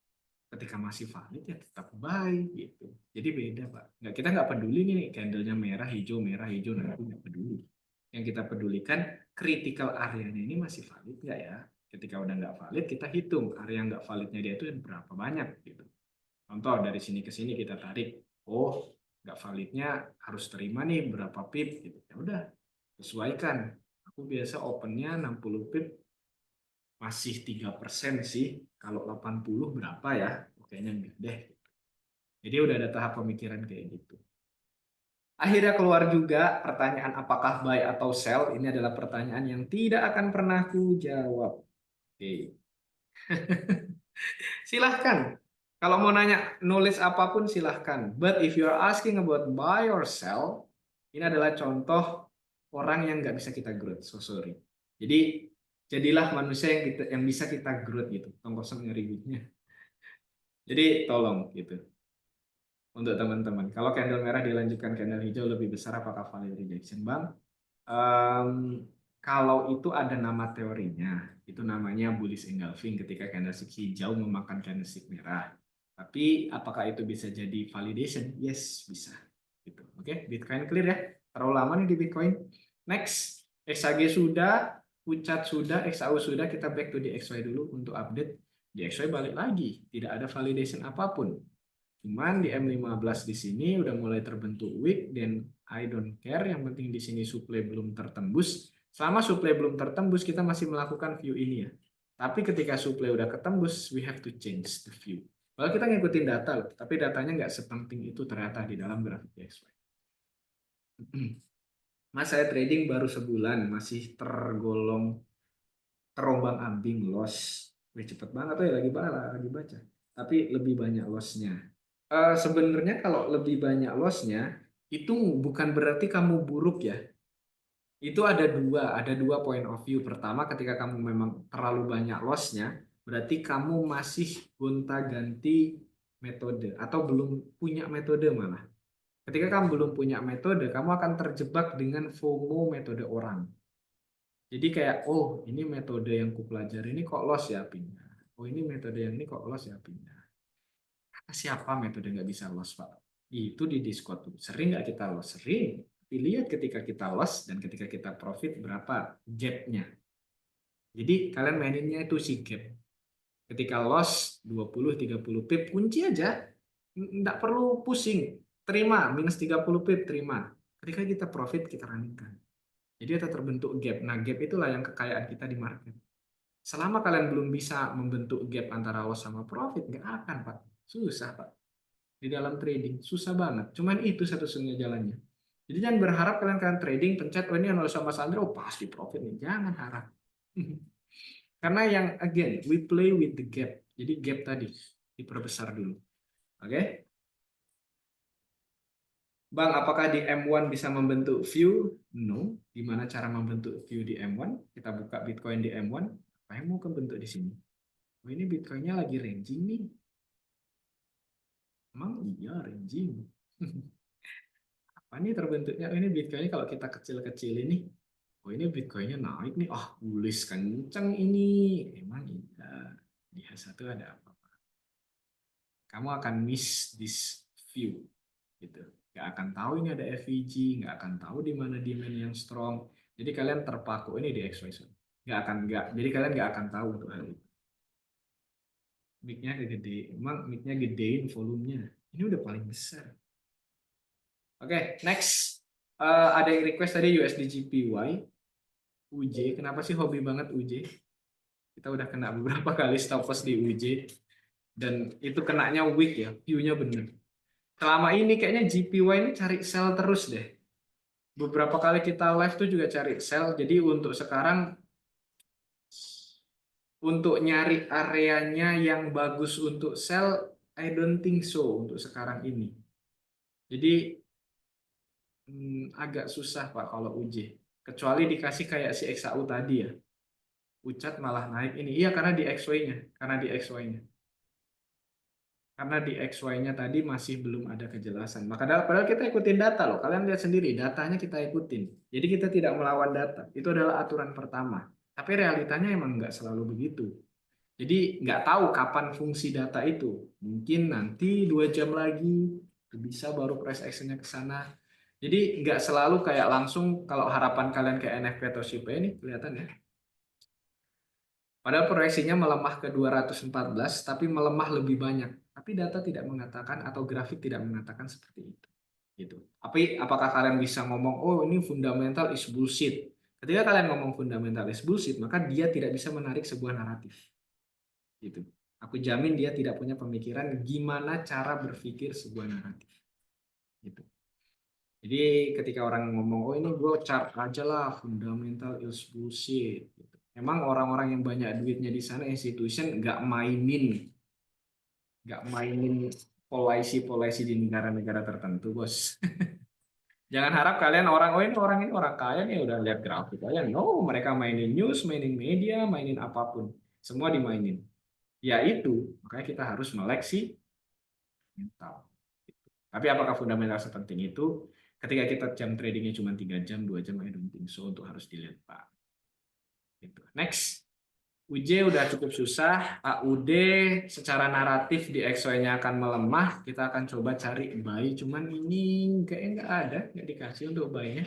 Ketika masih valid, ya tetap buy gitu. Jadi beda, Pak. Kita nggak peduli nih, candlenya merah, hijau, nah itu nggak peduli. Yang kita pedulikan, critical area-nya ini masih valid nggak ya? Ketika udah nggak valid, kita hitung area yang nggak validnya dia itu berapa banyak gitu. Contoh dari sini ke sini kita tarik, oh nggak validnya harus terima nih berapa pip gitu. Ya udah, sesuaikan. Aku biasa opennya 60 pip, masih 3% sih. Kalau 80 berapa ya? Kayaknya enggak deh. Jadi udah ada tahap pemikiran kayak gitu. Akhirnya keluar juga pertanyaan apakah buy atau sell. Ini adalah pertanyaan yang tidak akan pernah ku jawab. Oke. Silahkan. Kalau mau nanya nulis apapun silahkan. But if you are asking about buy or sell, ini adalah contoh orang yang nggak bisa kita growth. So sorry. Jadi jadilah manusia yang bisa kita growth gitu. Tong kosong nyari duitnya. Jadi tolong gitu. Untuk teman-teman, kalau candle merah dilanjutkan candle hijau lebih besar, apakah valid rejection, Bang? Kalau itu ada nama teorinya, itu namanya bullish engulfing ketika candlestick hijau memakan candlestick merah. Tapi apakah itu bisa jadi validation? Yes, bisa. Gitu. Oke, Bitcoin clear ya. Terlalu lama nih di Bitcoin. Next, XAG sudah, Pucat sudah, XAU sudah. Kita back to di XY dulu untuk update. Di XY balik lagi, tidak ada validation apapun. Cuman di M15 di sini udah mulai terbentuk wick dan I don't care, yang penting di sini supply belum tertembus. Selama supply belum tertembus kita masih melakukan view ini ya. Tapi ketika supply udah ketembus, we have to change the view. Kalau kita ngikutin data loh, tapi datanya nggak sepenting itu ternyata di dalam grafik DXY. Mas, saya trading baru sebulan, masih tergolong terombang-ambing loss. Wih, cepet banget tuh ya lagi baca. Tapi lebih banyak lossnya. Sebenarnya kalau lebih banyak lossnya itu bukan berarti kamu buruk ya. Itu ada dua point of view. Pertama, ketika kamu memang terlalu banyak lossnya, berarti kamu masih gonta-ganti metode atau belum punya metode malah. Ketika kamu belum punya metode, kamu akan terjebak dengan FOMO metode orang. Jadi kayak, oh ini metode yang kupelajari ini kok loss ya pindah. Oh ini metode yang ini kok loss ya pindah. Siapa metode nggak bisa loss, Pak? Itu di Discord tuh. Sering nggak kita loss? Sering. Tapi lihat ketika kita loss dan ketika kita profit berapa gap-nya. Jadi kalian maininnya itu si gap. Ketika loss 20-30 pip, kunci aja. Nggak perlu pusing. Terima, minus 30 pip, terima. Ketika kita profit, kita runningkan. Jadi ada terbentuk gap. Nah, gap itulah yang kekayaan kita di market. Selama kalian belum bisa membentuk gap antara loss sama profit, nggak akan, Pak. Susah, Pak. Di dalam trading susah banget, cuman itu satu-satunya jalannya. Jadi jangan berharap kalian trading pencet oh ini analisa Mas Andre oh pasti profit nih, jangan harap. Karena yang again we play with the gap, jadi gap tadi diperbesar dulu. Oke. Bang, apakah di M1 bisa membentuk view? No. Gimana cara membentuk view di M1? Kita buka Bitcoin di M1. Apa yang mau kebentuk di sini? Oh, ini Bitcoinnya lagi ranging nih. Emang iya ranging. Apa nih terbentuknya? Oh, ini Bitcoinnya kalau kita kecil-kecil ini. Oh, ini Bitcoinnya naik nih. Oh, bullish kenceng ini. Emang iya. Di H1 ada apa? Kamu akan miss this view. Gitu. Nggak akan tahu ini ada FVG, nggak akan tahu di mana demand yang strong. Jadi kalian terpaku ini di XY zone. Jadi kalian nggak akan tahu untuk hal itu. Mic-nya gede, emang mic-nya gedein volumenya. Ini udah paling besar. Oke, next. Ada yang request tadi USD GPY. UJ, kenapa sih hobi banget UJ? Kita udah kena beberapa kali stop loss di UJ. Dan itu kenanya weak ya, view-nya bener. Selama ini kayaknya GPY ini cari sell terus deh. Beberapa kali kita live tuh juga cari sell. Jadi untuk sekarang, untuk nyari areanya yang bagus untuk sell, I don't think so untuk sekarang ini. Jadi agak susah Pak kalau UJ. Kecuali dikasih kayak si XAU tadi ya. Ucat malah naik ini. Iya karena di XY-nya. Karena di XY-nya tadi masih belum ada kejelasan. Maka padahal kita ikutin data loh. Kalian lihat sendiri, datanya kita ikutin. Jadi kita tidak melawan data. Itu adalah aturan pertama. Tapi realitanya emang nggak selalu begitu. Jadi nggak tahu kapan fungsi data itu. Mungkin nanti 2 jam lagi bisa baru price action-nya ke sana. Jadi nggak selalu kayak langsung kalau harapan kalian ke NFP atau SHIB ini kelihatan ya. Padahal proyeksinya melemah ke 214, tapi melemah lebih banyak. Tapi data tidak mengatakan atau grafik tidak mengatakan seperti itu. Gitu. Tapi apakah kalian bisa ngomong, oh ini fundamental is bullshit. Ketika kalian ngomong fundamental is bullshit, maka dia tidak bisa menarik sebuah naratif. Gitu. Aku jamin dia tidak punya pemikiran gimana cara berpikir sebuah naratif. Gitu. Jadi ketika orang ngomong, oh ini gue chart aja lah, fundamental is bullshit. Gitu. Emang orang-orang yang banyak duitnya di sana, institution nggak mainin polisi di negara-negara tertentu, bos. Jangan harap kalian orang ini orang kaya nih udah lihat grafik aja. No, mereka mainin news, mainin media, mainin apapun, semua dimainin. Ya itu, makanya kita harus melek sih mental. Tapi apakah fundamental sepenting itu? Ketika kita jam tradingnya cuma 3 jam, 2 jam, I don't think so untuk harus dilihat Pak. Gitu. Next. UJ udah cukup susah, AUD secara naratif di XY-nya akan melemah, kita akan coba cari buy, cuman ini kayaknya nggak ada, nggak dikasih untuk buy-nya.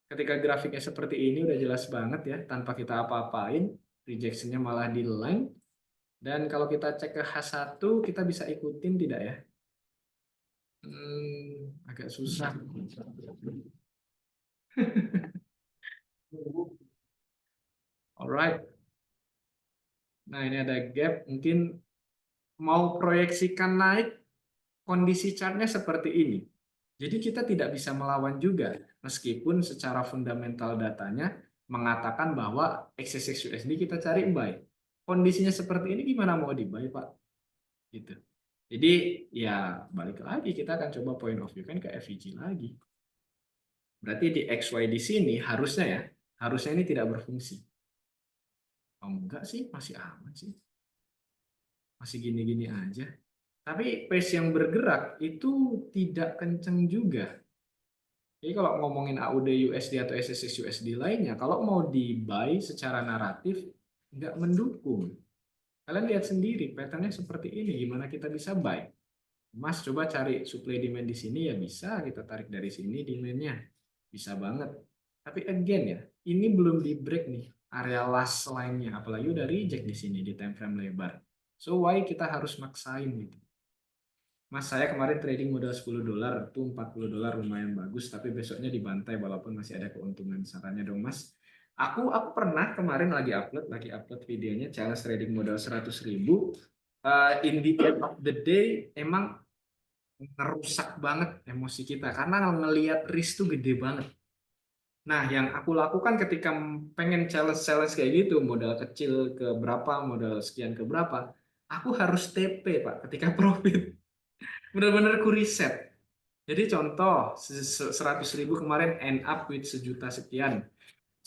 Ketika grafiknya seperti ini udah jelas banget ya, tanpa kita apa-apain, rejection-nya malah di line, dan kalau kita cek ke H1, kita bisa ikutin tidak ya? Agak susah. Alright. Nah ini ada gap, mungkin mau proyeksikan naik, kondisi chartnya seperti ini. Jadi kita tidak bisa melawan juga, meskipun secara fundamental datanya mengatakan bahwa XSX USD kita cari buy. Kondisinya seperti ini gimana mau di buy Pak? Gitu. Jadi ya balik lagi kita akan coba point of view kan ke FVG lagi. Berarti di XY di sini harusnya ini tidak berfungsi. Oh enggak sih, masih aman sih. Masih gini-gini aja. Tapi pace yang bergerak itu tidak kenceng juga. Jadi kalau ngomongin AUD USD atau SSX USD lainnya, kalau mau di buy secara naratif, nggak mendukung. Kalian lihat sendiri, patternnya seperti ini. Gimana kita bisa buy? Mas coba cari supply demand di sini ya bisa, kita tarik dari sini demandnya. Bisa banget. Tapi again ya, ini belum di break nih area last line-nya. Apalagi udah reject di sini di time frame lebar. So why kita harus maksain gitu? Mas, saya kemarin trading modal $10, itu $40 lumayan bagus, tapi besoknya dibantai walaupun masih ada keuntungan. Sarannya dong, Mas. Aku pernah kemarin lagi upload videonya challenge trading modal 100.000. In the end of the day, emang ngerusak banget emosi kita karena ngelihat risk tuh gede banget. Nah, yang aku lakukan ketika pengen challenge kayak gitu, modal kecil ke berapa, modal sekian ke berapa, aku harus TP, Pak, ketika profit. Bener-bener ku riset. Jadi contoh 100.000 kemarin end up with 1 juta sekian.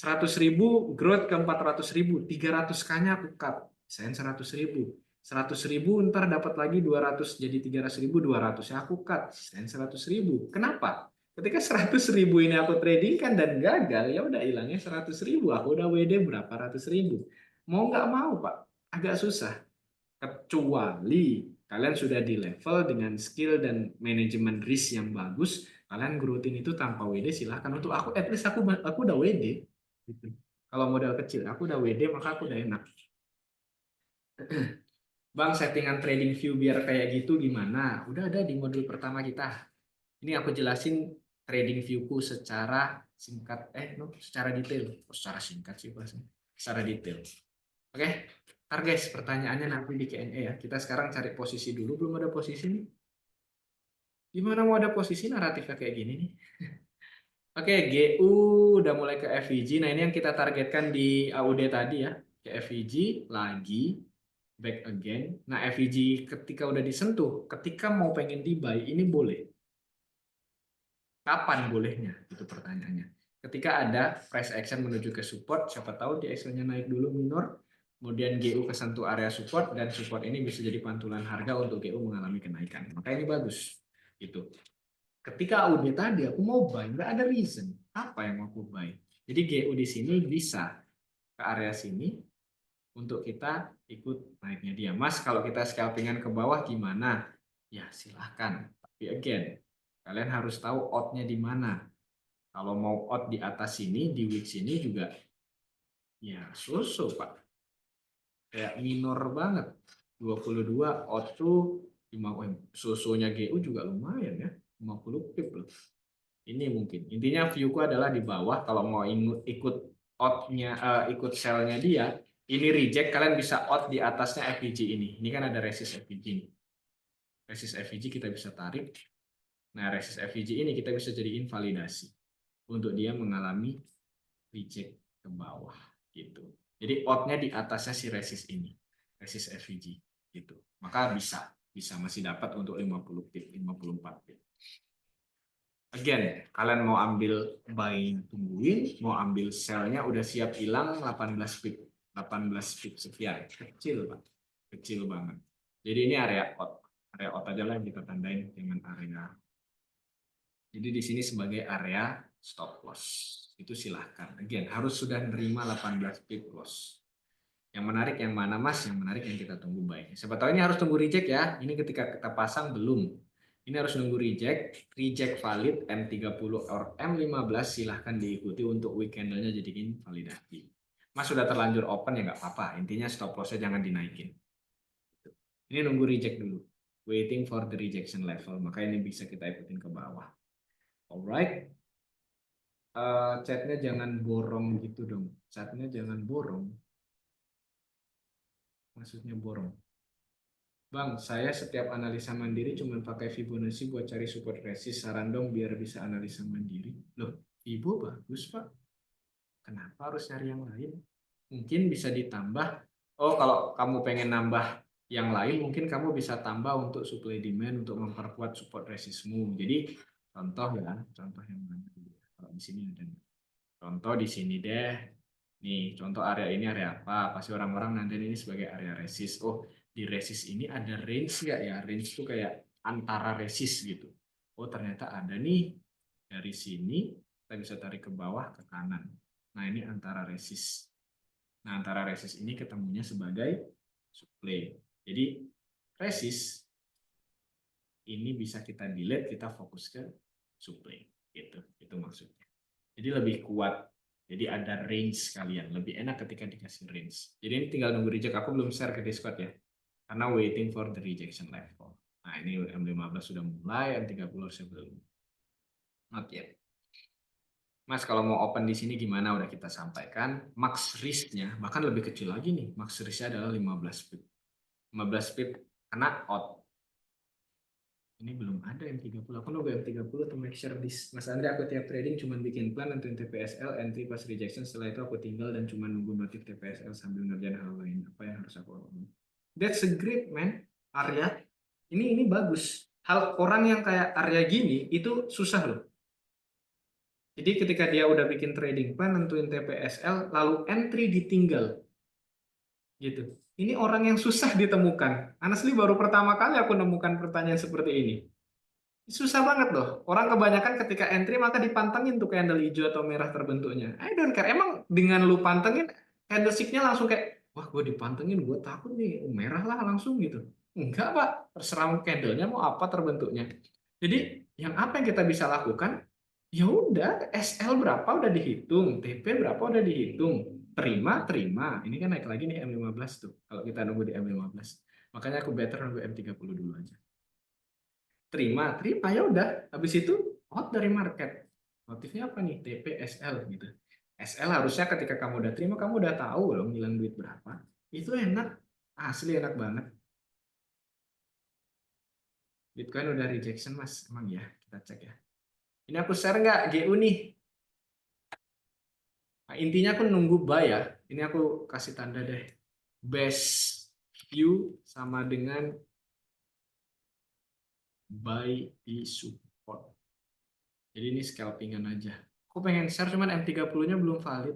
100.000 growth ke 400.000, 300k-nya aku cut, sen 100.000. 100.000 ntar dapat lagi 200 jadi 300.000, 200 ya aku cut, sen 100.000. Kenapa? Ketika 100.000 ini aku tradingkan dan gagal, ya udah hilangnya 100.000. Aku udah WD berapa ratus ribu. Mau nggak mau Pak, agak susah. Kecuali kalian sudah di level dengan skill dan manajemen risk yang bagus, kalian growthin itu tanpa WD silahkan. Untuk aku, at least aku udah WD. Gitu. Kalau modal kecil, aku udah WD maka aku udah enak. Bang, settingan trading view biar kayak gitu gimana? Udah ada di modul pertama kita. Ini aku jelasin trading viewku secara singkat, secara detail. Secara singkat sih bahasanya. Secara detail. Oke, ntar guys, pertanyaannya nanti di Q&A ya. Kita sekarang cari posisi dulu, belum ada posisi nih. Gimana mau ada posisi naratifnya kayak gini nih? Oke, GU udah mulai ke FVG. Nah, ini yang kita targetkan di AUD tadi ya. Ke FVG lagi, back again. Nah, FVG ketika udah disentuh, ketika mau pengen di buy, ini boleh. Kapan bolehnya? Itu pertanyaannya. Ketika ada price action menuju ke support, siapa tahu di action-nya naik dulu minor, kemudian GU kesentuh area support, dan support ini bisa jadi pantulan harga untuk GU mengalami kenaikan. Maka ini bagus. Gitu. Ketika AUD tadi aku mau buy, nggak ada reason. Apa yang mau aku buy? Jadi GU di sini bisa ke area sini untuk kita ikut naiknya dia. Mas, kalau kita scalpingan ke bawah gimana? Ya silahkan. Tapi again, kalian harus tahu out-nya di mana. Kalau mau out di atas sini, di week sini juga ya so-so Pak. Kayak minor banget. 22 out tuh 5 so-sonya GU juga lumayan ya. 50 pip loh. Ini mungkin. Intinya viewku adalah di bawah. Kalau mau ikut out-nya, ikut sell-nya dia, ini reject, kalian bisa out di atasnya FVG ini. Ini kan ada resist FVG nih. Resist FVG kita bisa tarik. Nah, resist FVG ini kita bisa jadi invalidasi untuk dia mengalami reject ke bawah gitu. Jadi out-nya di atasnya si resist ini. Resist FVG gitu. Maka bisa masih dapat untuk 50 pip, 54 pip. Again, kalian mau ambil buying tungguin, mau ambil sell-nya udah siap hilang 18 pip. 18 pip sekian. Kecil, Pak. Kecil banget. Jadi ini area out. Area out aja lah yang kita tandain dengan area. Jadi di sini sebagai area stop loss. Itu silahkan. Again, harus sudah nerima 18 pip loss. Yang menarik yang mana Mas? Yang menarik yang kita tunggu baik. Siapa tahu ini harus tunggu reject ya. Ini ketika kita pasang belum. Ini harus nunggu reject. Reject valid M30 or M15 silahkan diikuti untuk week candle-nya jadiin validasi. Mas sudah terlanjur open ya nggak apa-apa. Intinya stop loss-nya jangan dinaikin. Ini nunggu reject dulu. Waiting for the rejection level. Maka ini bisa kita ikutin ke bawah. Alright. Chatnya jangan borong gitu dong. Chatnya jangan borong. Maksudnya borong. Bang, saya setiap analisa mandiri cuma pakai Fibonacci buat cari support resist. Saran dong biar bisa analisa mandiri. Loh, Ibu bagus, Pak. Kenapa harus cari yang lain? Mungkin bisa ditambah. Oh, kalau kamu pengen nambah yang lain, mungkin kamu bisa tambah untuk supply demand, untuk memperkuat support resistmu. Jadi, contoh ya, contoh yang mana dulu. Kalau di sini ada. Contoh di sini deh. Nih, contoh area ini area apa? Pasti orang-orang nanti ini sebagai area resist. Oh, di resist ini ada range nggak ya? Range itu kayak antara resist gitu. Oh, ternyata ada nih. Dari sini kita bisa tarik ke bawah, ke kanan. Nah, ini antara resist. Nah, antara resist ini ketemunya sebagai supply. Jadi, resist ini bisa kita delete, kita fokus ke supply. Gitu. Itu maksudnya. Jadi lebih kuat. Jadi ada range kalian. Lebih enak ketika dikasih range. Jadi ini tinggal nunggu reject. Aku belum share ke Discord ya. Karena waiting for the rejection level. Nah ini M15 sudah mulai, M30 sebelum. Not yet. Mas kalau mau open di sini gimana? Udah kita sampaikan. Max risk-nya bahkan lebih kecil lagi nih. Max risk-nya adalah 15 pip. 15 pip kena out. Ini belum ada M30. Aku nunggu M30 to make sure this. Mas Andre, aku tiap trading cuma bikin plan, nentuin TPSL, entry pas rejection. Setelah itu aku tinggal dan cuma nunggu notif TPSL sambil ngerjain hal lain. Apa yang harus aku lakukan? That's a great man, Arya. Ini bagus. Hal orang yang kayak Arya gini itu susah loh. Jadi ketika dia udah bikin trading plan, nentuin TPSL, lalu entry ditinggal gitu. Ini orang yang susah ditemukan. Honestly baru pertama kali aku nemukan pertanyaan seperti ini. Susah banget loh. Orang kebanyakan ketika entry maka dipantengin tuh candle hijau atau merah terbentuknya. I don't care. Emang dengan lu pantengin candlestick-nya langsung kayak, wah gue dipantengin, gue takut nih, merah lah langsung gitu. Enggak pak, terserah candlenya mau apa terbentuknya. Jadi yang apa yang kita bisa lakukan? Ya udah, SL berapa udah dihitung, TP berapa udah dihitung. Terima, terima. Ini kan naik lagi nih M15 tuh. Kalau kita nunggu di M15. Makanya aku better nunggu M30 dulu aja. Terima, terima ya udah. Habis itu out dari market. Motifnya apa nih? TP, SL gitu. SL harusnya ketika kamu udah terima, kamu udah tahu loh ngilang duit berapa. Itu enak. Asli enak banget. Bitcoin udah rejection mas. Emang ya, kita cek ya. Ini aku share nggak GU nih? Nah, intinya aku nunggu buy ya. Ini aku kasih tanda deh. Best view sama dengan buy di support. Jadi ini scalpingan aja. Aku pengen share cuman M30-nya belum valid.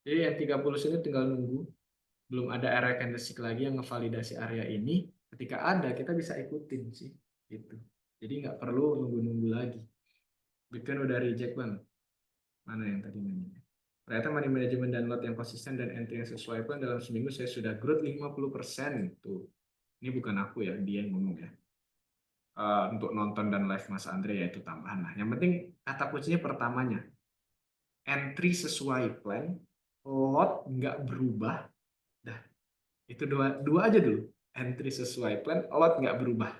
Jadi M30 sini tinggal nunggu. Belum ada area candlestick lagi yang ngevalidasi area ini. Ketika ada, kita bisa ikutin sih. Gitu. Jadi nggak perlu nunggu-nunggu lagi. Bitcoin udah reject bang. Mana yang tadi namanya? Ternyata money management dan lot yang konsisten dan entry yang sesuai plan dalam seminggu saya sudah growth 50%. Tuh. Ini bukan aku ya, dia yang ngomong ya. Untuk nonton dan live Mas Andre ya itu tambahan lah. Yang penting kata kuncinya pertamanya. Entry sesuai plan, lot nggak berubah. Dah, itu dua aja dulu. Entry sesuai plan, lot nggak berubah.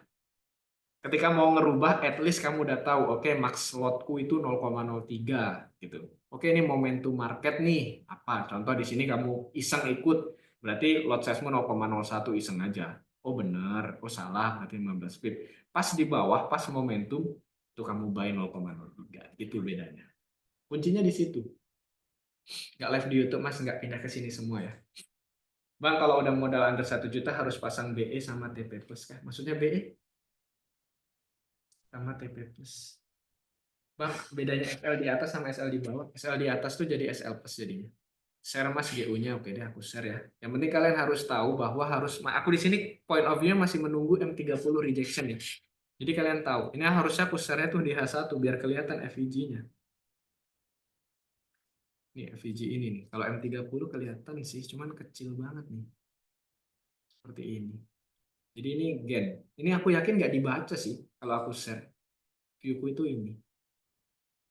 Ketika mau ngerubah, at least kamu udah tahu, oke, max lotku itu 0,03 gitu. Oke, ini momentum market nih. Apa? Contoh di sini kamu iseng ikut, berarti lot size-mu 0,01 iseng aja. Oh bener, oh salah, berarti 15 pip. Pas di bawah, pas momentum, itu kamu buy 0,03. Itu bedanya. Kuncinya di situ. Nggak live di YouTube, Mas, nggak pindah ke sini semua ya. Bang, kalau udah modal under 1 juta harus pasang BE sama TP Plus kah? Maksudnya BE sama TP Plus. Bang, bedanya SL di atas sama SL di bawah. SL di atas tuh jadi SL Plus jadinya. Share Mas GU-nya, oke deh aku share ya. Yang penting kalian harus tahu bahwa harus, aku di sini point of view-nya masih menunggu M30 rejection ya. Jadi kalian tahu, ini harusnya aku share-nya tuh di H1 biar kelihatan FVG-nya. Nih FVG ini nih. Kalau M30 kelihatan sih, cuman kecil banget nih. Seperti ini. Jadi ini gen. Ini aku yakin nggak dibaca sih kalau aku share. Viewku itu ini.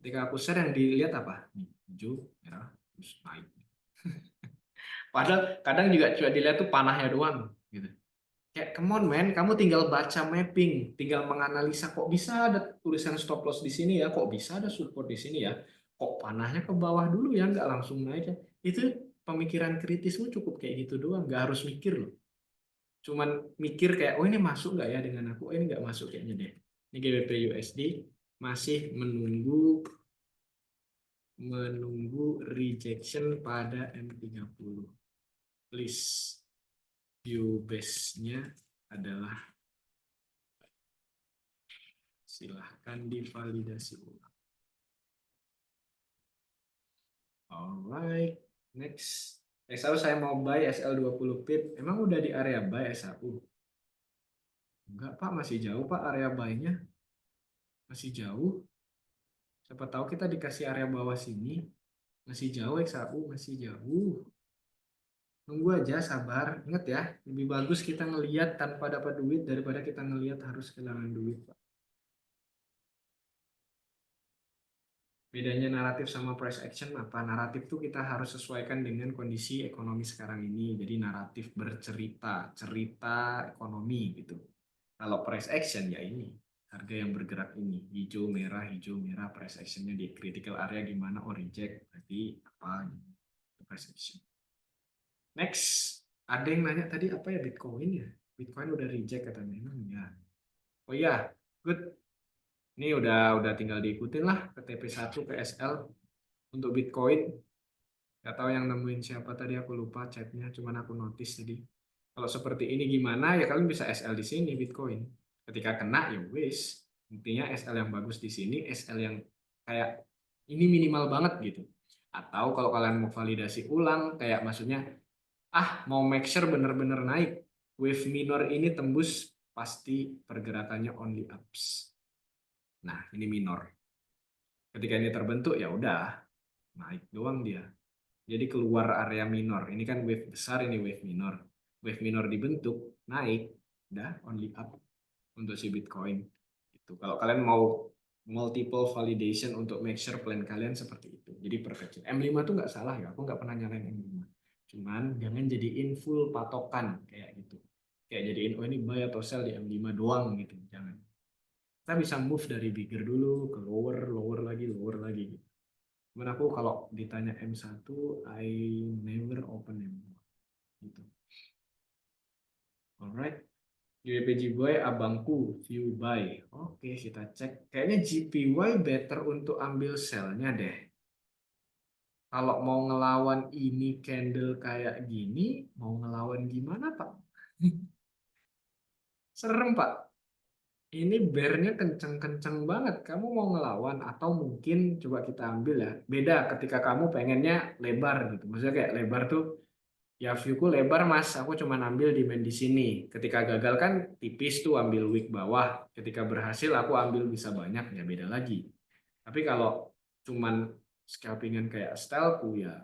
Ketika aku share yang dilihat apa? Nih, hijau, merah, terus naik. Padahal kadang juga cuma dilihat tuh panahnya doang. Gitu. Kayak, come on man, kamu tinggal baca mapping, tinggal menganalisa kok bisa ada tulisan stop loss di sini ya, kok bisa ada support di sini ya, kok panahnya ke bawah dulu ya, nggak langsung naik ya. Itu pemikiran kritismu cukup kayak gitu doang, nggak harus mikir loh. Cuman mikir kayak oh ini masuk nggak ya dengan aku, oh ini nggak masuk kayaknya deh. Ini GBP USD masih menunggu rejection pada M30. Please view base-nya adalah silahkan divalidasi ulang. Alright, next. SAU saya mau buy SL 20 pip. Emang udah di area buy SAU? Enggak Pak, masih jauh Pak area buy-nya. Masih jauh. Siapa tahu kita dikasih area bawah sini. Masih jauh XAU, masih jauh. Nunggu aja, sabar. Ingat ya, lebih bagus kita ngelihat tanpa dapat duit daripada kita ngelihat harus kehilangan duit, Pak. Bedanya naratif sama price action apa? Naratif tuh kita harus sesuaikan dengan kondisi ekonomi sekarang ini. Jadi naratif bercerita, cerita ekonomi gitu. Kalau price action ya ini, harga yang bergerak ini, hijau merah, price actionnya di critical area gimana? Oh reject, berarti apa? Price action. Next, ada yang nanya tadi apa ya Bitcoin ya? Bitcoin udah reject katanya. Emang ya. Oh iya, good. Ini udah tinggal diikutin lah ke TP1 ke SL untuk Bitcoin. Gak tahu yang nemuin siapa tadi aku lupa chatnya, cuman aku notice tadi. Kalau seperti ini gimana ya kalian bisa SL di sini Bitcoin. Ketika kena ya wis. Intinya SL yang bagus di sini, SL yang kayak ini minimal banget gitu. Atau kalau kalian mau validasi ulang, kayak maksudnya mau make sure bener-bener naik. Wave minor ini tembus pasti pergerakannya only ups. Nah, ini minor. Ketika ini terbentuk ya udah naik doang dia. Jadi keluar area minor. Ini kan wave besar, ini wave minor. Wave minor dibentuk, naik, udah only up untuk si Bitcoin. Gitu. Kalau kalian mau multiple validation untuk make sure plan kalian seperti itu. Jadi perkecil. M5 tuh nggak salah ya, aku nggak pernah nyalain M5. Cuman jangan jadiin full patokan kayak gitu. Kayak jadiin, oh ini buy atau sell di M5 doang gitu. Jangan. Kita bisa move dari bigger dulu ke lower, lower lagi gitu. Cuman aku kalau ditanya M1, I never open M1 gitu. Alright. GBP Boy abangku view buy. Oke, kita cek. Kayaknya GPY better untuk ambil sell-nya deh. Kalau mau ngelawan ini candle kayak gini, mau ngelawan gimana, Pak? Serem, Pak. Ini bear-nya kenceng-kenceng banget. Kamu mau ngelawan atau mungkin coba kita ambil ya. Beda ketika kamu pengennya lebar gitu. Maksudnya kayak lebar tuh ya viewku lebar mas, aku cuma ambil demand di sini. Ketika gagal kan tipis tuh ambil wick bawah. Ketika berhasil aku ambil bisa banyak ya beda lagi. Tapi kalau cuman scalpingan kayak styleku ya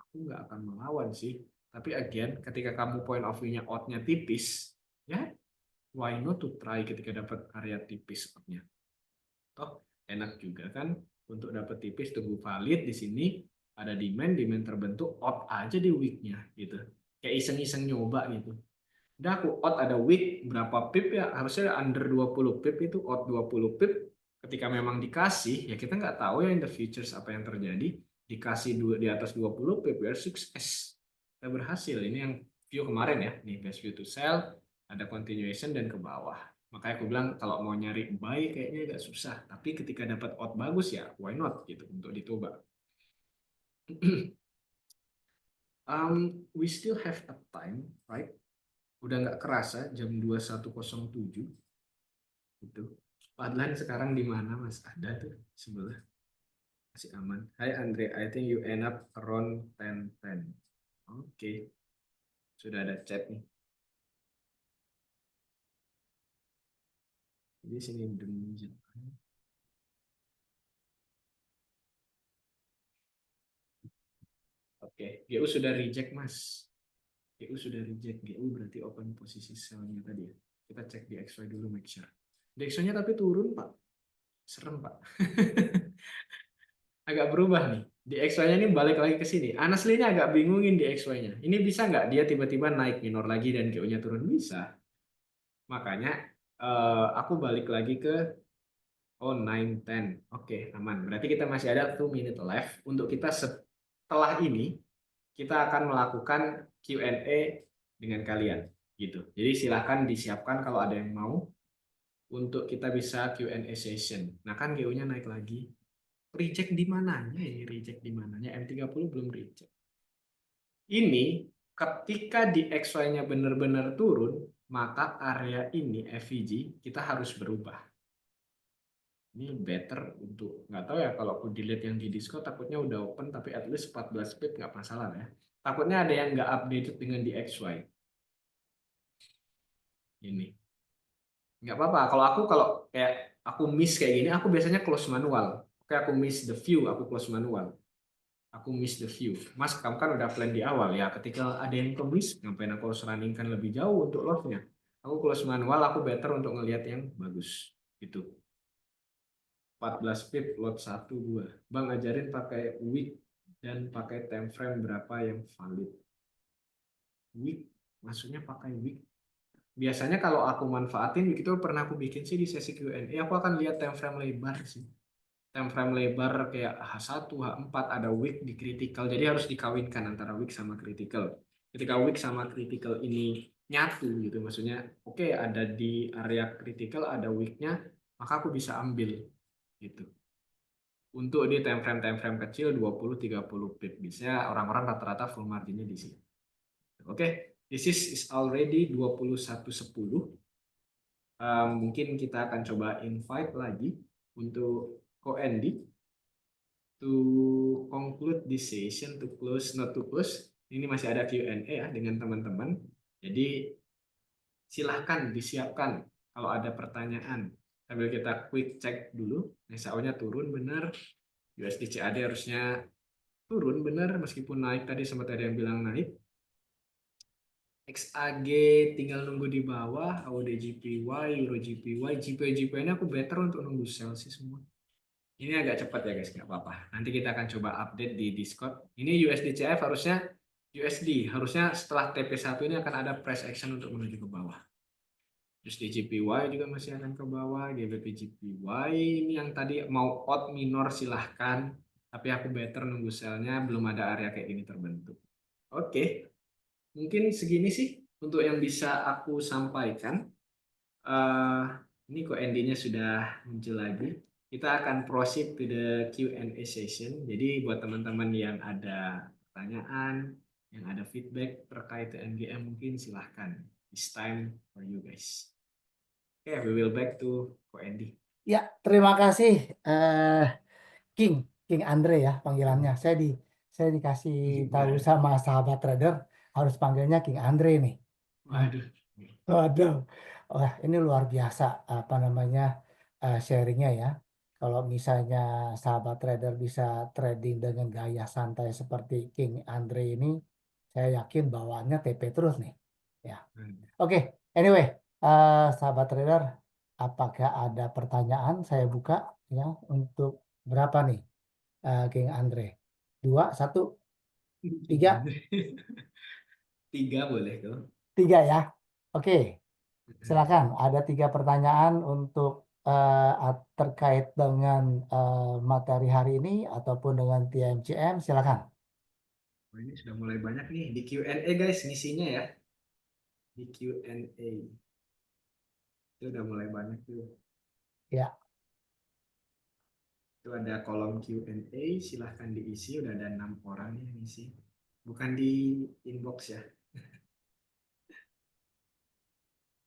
aku nggak akan melawan sih. Tapi again ketika kamu point of view-nya out-nya tipis, ya why not to try ketika dapat area tipis out-nya. Toh enak juga kan untuk dapat tipis tunggu valid di sini ada demand terbentuk out aja di weeknya gitu kayak iseng-iseng nyoba gitu udah aku out ada week berapa pip ya harusnya under 20 pip itu out 20 pip ketika memang dikasih ya kita nggak tahu ya in the futures apa yang terjadi dikasih di atas 20 pip ya sukses kita berhasil ini yang view kemarin ya nih best view to sell ada continuation dan ke bawah. Makanya aku bilang kalau mau nyari buy kayaknya agak susah. Tapi ketika dapat out bagus ya why not gitu untuk dicoba. We still have a time, right? Udah nggak kerasa jam 21.07 gitu. Padahal sekarang di mana Mas? Ada tuh sebelah. Masih aman. Hai Andre, I think you end up around 10:10. Oke. Sudah ada chat nih. Jadi sini demi Oke, GU sudah reject Mas. GU sudah reject. GU berarti open posisi sell-nya tadi ya. Kita cek di XY dulu make sure. Di XY-nya tapi turun Pak. Serem Pak. Agak berubah nih. Di XY-nya ini balik lagi ke sini. Honestly-nya agak bingungin di XY-nya. Ini bisa nggak dia tiba-tiba naik minor lagi dan GU-nya turun? Bisa. Makanya aku balik lagi ke 9, 10. Oke, aman. Berarti kita masih ada 2 minute left. Untuk kita setelah ini, kita akan melakukan Q&A dengan kalian. Gitu. Jadi silahkan disiapkan kalau ada yang mau untuk kita bisa Q&A session. Nah kan GU-nya naik lagi. Reject di mananya ini? Reject di mananya? M30 belum reject. Ini ketika di XY-nya benar-benar turun, maka area ini FVG kita harus berubah. Ini better untuk, nggak tahu ya kalau aku delete yang di Discord takutnya udah open tapi at least 14 pip nggak masalah ya. Takutnya ada yang nggak updated dengan di XY. Ini. Nggak apa-apa. Kalau kayak aku miss kayak gini, aku biasanya close manual. Oke, aku miss the view, aku close manual. Aku miss the view. Mas, kamu kan udah plan di awal ya. Ketika ada yang miss, ngapain aku harus runningkan lebih jauh untuk loss-nya? Aku close manual, aku better untuk ngelihat yang bagus. Gitu. 14 pip, lot 1, 2. Bang, ajarin pakai week dan pakai time frame berapa yang valid. Week, maksudnya pakai week. Biasanya kalau aku manfaatin, week itu pernah aku bikin sih di sesi Q&A, aku akan lihat time frame lebar sih. Time frame lebar kayak H1, H4 ada week di critical. Jadi harus dikawinkan antara week sama critical. Ketika week sama critical ini nyatu gitu maksudnya oke, ada di area critical ada weeknya maka aku bisa ambil gitu. Untuk di time frame kecil 20-30 pip bisa orang-orang rata-rata full marginnya di sini. Oke, this is already 21.10. Mungkin kita akan coba invite lagi untuk Ko Andy to conclude this session, to close, not to close. Ini masih ada Q&A ya dengan teman-teman. Jadi silahkan disiapkan kalau ada pertanyaan. Sambil kita quick check dulu. SAO-nya turun benar. USD CAD harusnya turun benar meskipun naik tadi sempat ada yang bilang naik. XAG tinggal nunggu di bawah, AUD JPY, Euro JPY, JPY ini aku better untuk nunggu sell sih semua. Ini agak cepat ya guys, nggak apa-apa. Nanti kita akan coba update di Discord. Ini USD CF harusnya harusnya setelah TP1 ini akan ada price action untuk menuju ke bawah. USD JPY juga masih akan ke bawah, GBP JPY ini yang tadi mau out minor silahkan, tapi aku better nunggu sell-nya, belum ada area kayak gini terbentuk. Oke, mungkin segini sih untuk yang bisa aku sampaikan. Eh, ini kok endingnya sudah muncul lagi. Kita akan proceed to the Q&A session. Jadi buat teman-teman yang ada pertanyaan, yang ada feedback terkait MGM mungkin silahkan. It's time for you guys. Oke, we will back to Ko Andy. Ya, terima kasih King, King Andre ya panggilannya. Saya dikasih tahu sama sahabat trader harus panggilnya King Andre nih. Waduh. Waduh, wah ini luar biasa apa namanya sharingnya ya. Kalau misalnya sahabat trader bisa trading dengan gaya santai seperti King Andre ini, saya yakin bawaannya TP terus nih. Ya, oke. Anyway, sahabat trader, apakah ada pertanyaan? Saya buka ya untuk berapa nih, King Andre? 2, 1, 3, Tiga boleh tuh. 3 ya. Oke. Silakan, ada 3 pertanyaan untuk terkait dengan materi hari ini ataupun dengan TMCM. Silakan. Oh, ini sudah mulai banyak nih di Q&A guys, ngisinya ya. Di Q&A. Itu udah mulai banyak tuh. Ya, Itu ada kolom Q&A, silahkan diisi. Udah ada 6 orang yang isi. Bukan di inbox ya.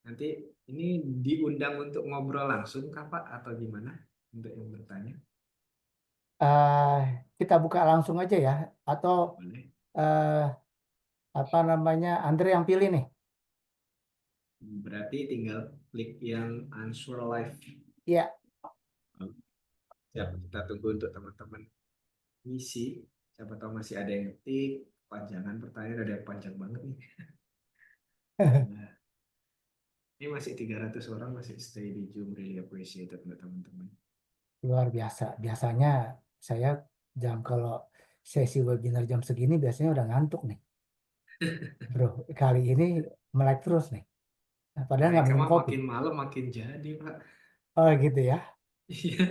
Nanti ini diundang untuk ngobrol langsung kah Pak? Atau gimana? Untuk yang bertanya. eh, kita buka langsung aja ya. Atau Boleh. eh, apa namanya, Andre yang pilih nih. Berarti tinggal klik yang answer live. Ya, Siap, kita tunggu untuk teman-teman ngisi. Siapa tahu masih ada yang ngetik. Panjangan pertanyaan ada yang panjang banget nih. Nah, ini masih 300 orang masih stay di Zoom. Really appreciated untuk teman-teman. luar biasa. Biasanya saya kalau sesi webinar jam segini biasanya udah ngantuk nih. Bro, kali ini melek terus nih. Nah, padahal nggak Mereka minum mah kopi. makin malam makin jadi Pak. Oh gitu ya. Iya.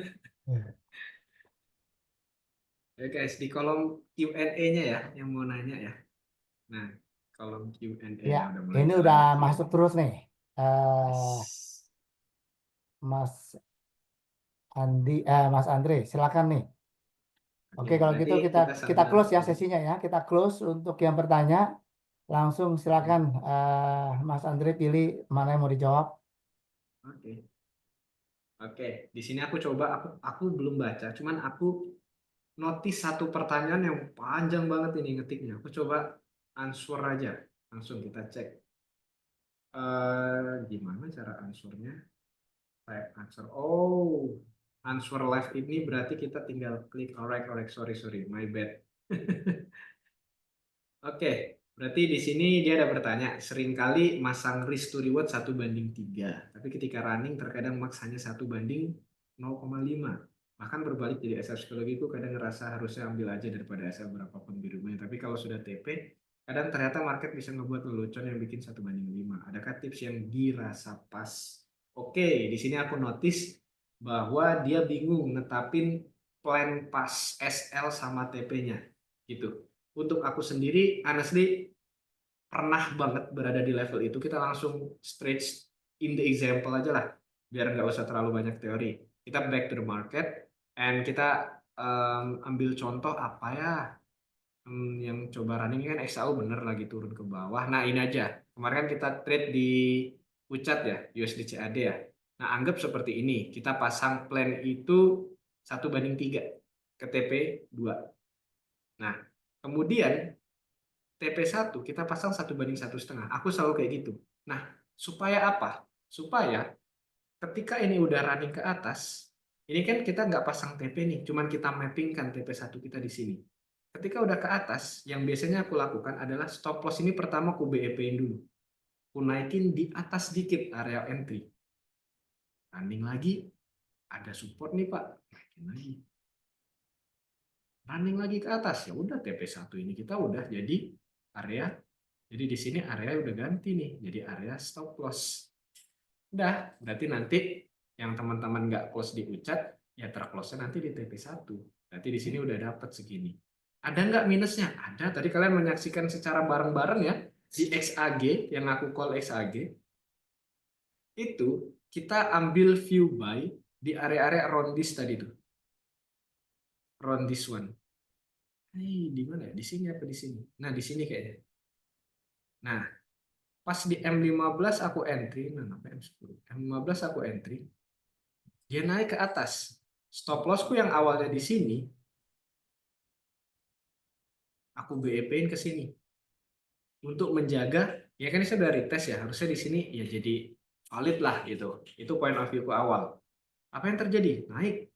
Ya guys, di kolom Q&A-nya ya, yang mau nanya ya. Nah, kolom Ya, Q&A-nya udah mulai ini jalan udah aktif masuk ini. terus nih. Yes. Mas Mas Andre, silakan nih. Oke, Oke, kalau berarti gitu kita kita sambil close ya ini. sesinya ya. Kita close untuk yang bertanya. Langsung silakan Mas Andre pilih mana yang mau dijawab. Oke. Oke, di sini aku coba aku belum baca, cuman aku notice satu pertanyaan yang panjang banget ini ngetiknya. Aku coba answer aja. Langsung kita cek. Gimana cara answernya? Type answer. Oh, answer live ini berarti kita tinggal klik alright, sorry, my bad. Oke, berarti di sini dia ada bertanya, seringkali masang risk to reward 1:3, tapi ketika running terkadang max hanya 1:0,5. Bahkan berbalik jadi SL psikologiku kadang ngerasa harusnya ambil aja daripada SL berapapun di rumahnya. Tapi kalau sudah TP, kadang ternyata market bisa ngebuat lelucon yang bikin 1:5. Adakah tips yang dirasa pas? Oke, di sini aku notice bahwa dia bingung netapin plan pas SL sama TP-nya. Gitu. Untuk aku sendiri, honestly, pernah banget berada di level itu. Kita langsung straight in the example aja lah, biar nggak usah terlalu banyak teori. Kita back to the market, and kita ambil contoh apa ya, yang coba running kan XAU bener lagi turun ke bawah. Nah ini aja, kemarin kan kita trade di Pucat ya, USD CAD ya. Nah, anggap seperti ini. Kita pasang plan itu 1:3 ke TP2. Nah, kemudian TP1 kita pasang 1:1,5. Aku selalu kayak gitu. Nah, supaya apa? Supaya ketika ini udah running ke atas, ini kan kita nggak pasang TP nih, cuman kita mappingkan TP1 kita di sini. Ketika udah ke atas, yang biasanya aku lakukan adalah stop loss ini pertama aku BEP-in dulu. Aku naikin di atas dikit area entry. Running lagi, ada support nih Pak, naikin lagi. Running lagi ke atas, ya udah TP1 ini kita udah jadi area. Jadi di sini area udah ganti nih, jadi area stop loss. Udah, berarti nanti yang teman-teman nggak close di ucat, ya terclose-nya nanti di TP1. Berarti di sini udah dapat segini. Ada nggak minusnya? Ada. Tadi kalian menyaksikan secara bareng-bareng ya, di XAG, yang aku call XAG, itu kita ambil view buy di area-area around this tadi tuh. Around this one. Di mana ya? Di sini apa di sini? Nah, di sini kayaknya. Nah, pas di M15 aku entry, nah apa M10? M15 aku entry, dia naik ke atas. Stop lossku yang awalnya di sini, aku BEP-in ke sini. Untuk menjaga, ya kan ini saya udah retest ya, harusnya di sini ya jadi valid lah gitu. Itu point of view ku awal. Apa yang terjadi? Naik.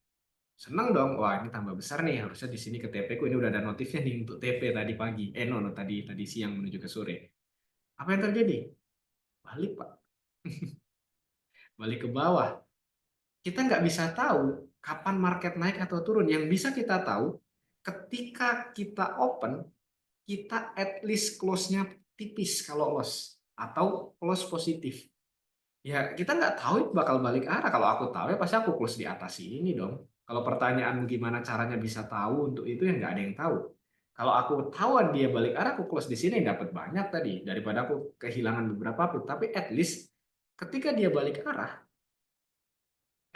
Senang dong. Wah, ini tambah besar nih. Harusnya di sini ke TP ku ini udah ada notifnya nih untuk TP tadi pagi. No, tadi siang menuju ke sore. Apa yang terjadi? Balik, Pak. Balik ke bawah. Kita nggak bisa tahu kapan market naik atau turun. Yang bisa kita tahu ketika kita open, kita at least close-nya tipis kalau loss atau close positif. Ya kita nggak tahu bakal balik arah. Kalau aku tahu ya pasti aku close di atas ini dong. Kalau pertanyaan gimana caranya bisa tahu untuk itu ya nggak ada yang tahu. Kalau aku tahu dia balik arah, aku close di sini dapat banyak tadi daripada aku kehilangan beberapa pun. Tapi at least ketika dia balik arah,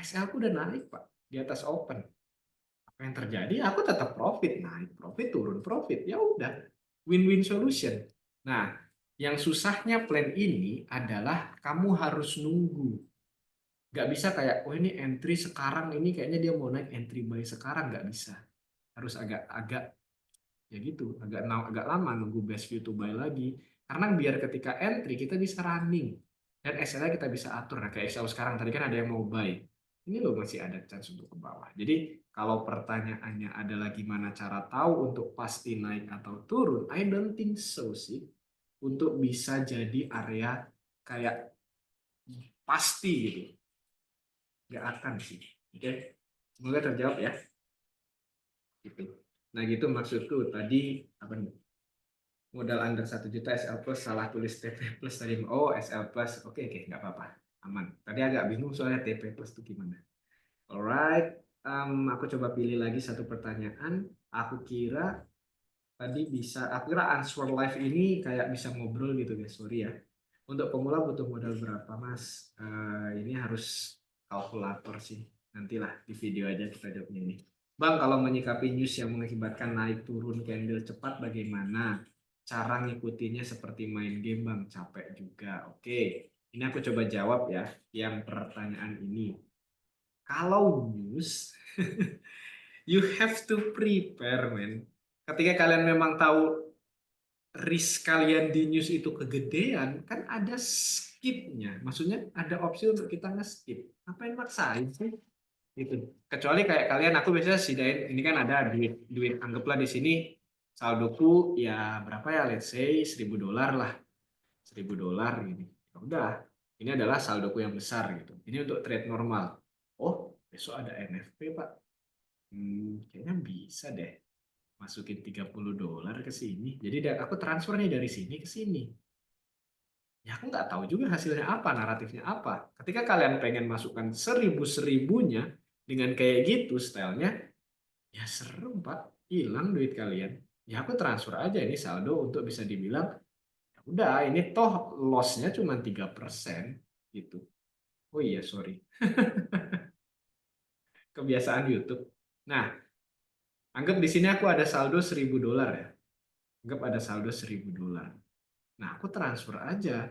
SL aku udah naik Pak di atas open. Apa yang terjadi? Aku tetap profit, naik profit, turun profit. Ya udah, win-win solution. Nah, yang susahnya plan ini adalah kamu harus nunggu. Nggak bisa kayak, oh ini entry sekarang, ini kayaknya dia mau naik entry buy sekarang. Nggak bisa. Harus agak-agak, ya gitu, agak lama nunggu best view to buy lagi. Karena biar ketika entry, kita bisa running. Dan SL kita bisa atur. Nah, kayak SL sekarang, tadi kan ada yang mau buy. Ini loh masih ada chance untuk ke bawah. Jadi kalau pertanyaannya adalah gimana cara tahu untuk pasti naik atau turun, I don't think so sih. Untuk bisa jadi area kayak pasti gitu. Nggak akan sih. Oke, semoga terjawab ya. Gitu. Nah gitu maksudku tadi apa nih? Modal under 1 juta SL plus salah tulis TP plus tadi. Oh SL plus, oke oke nggak apa-apa, aman. Tadi agak bingung soalnya TP plus itu gimana. Alright, aku coba pilih lagi satu pertanyaan. Aku kira aku kira answer live ini kayak bisa ngobrol gitu guys, sorry ya. Untuk pemula butuh modal berapa mas? Ini harus kalkulator sih. Nantilah di video aja kita jawabnya ini. Bang, kalau menyikapi news yang mengakibatkan naik turun candle cepat bagaimana? Cara ngikutinnya seperti main game bang, capek juga. Oke, ini aku coba jawab ya yang pertanyaan ini. Kalau news, you have to prepare, man. Ketika kalian memang tahu risk kalian di news itu kegedean, kan ada skipnya. Maksudnya ada opsi untuk kita nge-skip. Ngapain maksain sih? Gitu. Kecuali kayak kalian, aku biasanya sidain, ini kan ada duit anggaplah di sini saldoku ya berapa ya, let's say $1.000 lah. $1.000 gini. Ya udah, ini adalah saldoku yang besar gitu. Ini untuk trade normal. Oh, besok ada NFP, Pak. Kayaknya bisa deh masukin $30 ke sini. Jadi aku transfer nih dari sini ke sini. Ya aku nggak tahu juga hasilnya apa, naratifnya apa. Ketika kalian pengen masukkan seribu-seribunya dengan kayak gitu stylenya, ya seru Pak, hilang duit kalian. Ya aku transfer aja ini saldo untuk bisa dibilang, ya udah ini toh loss-nya cuma 3% gitu. Oh iya, sorry. Kebiasaan YouTube. Nah, anggap di sini aku ada saldo $1.000 ya. Anggap ada saldo $1.000. Nah, aku transfer aja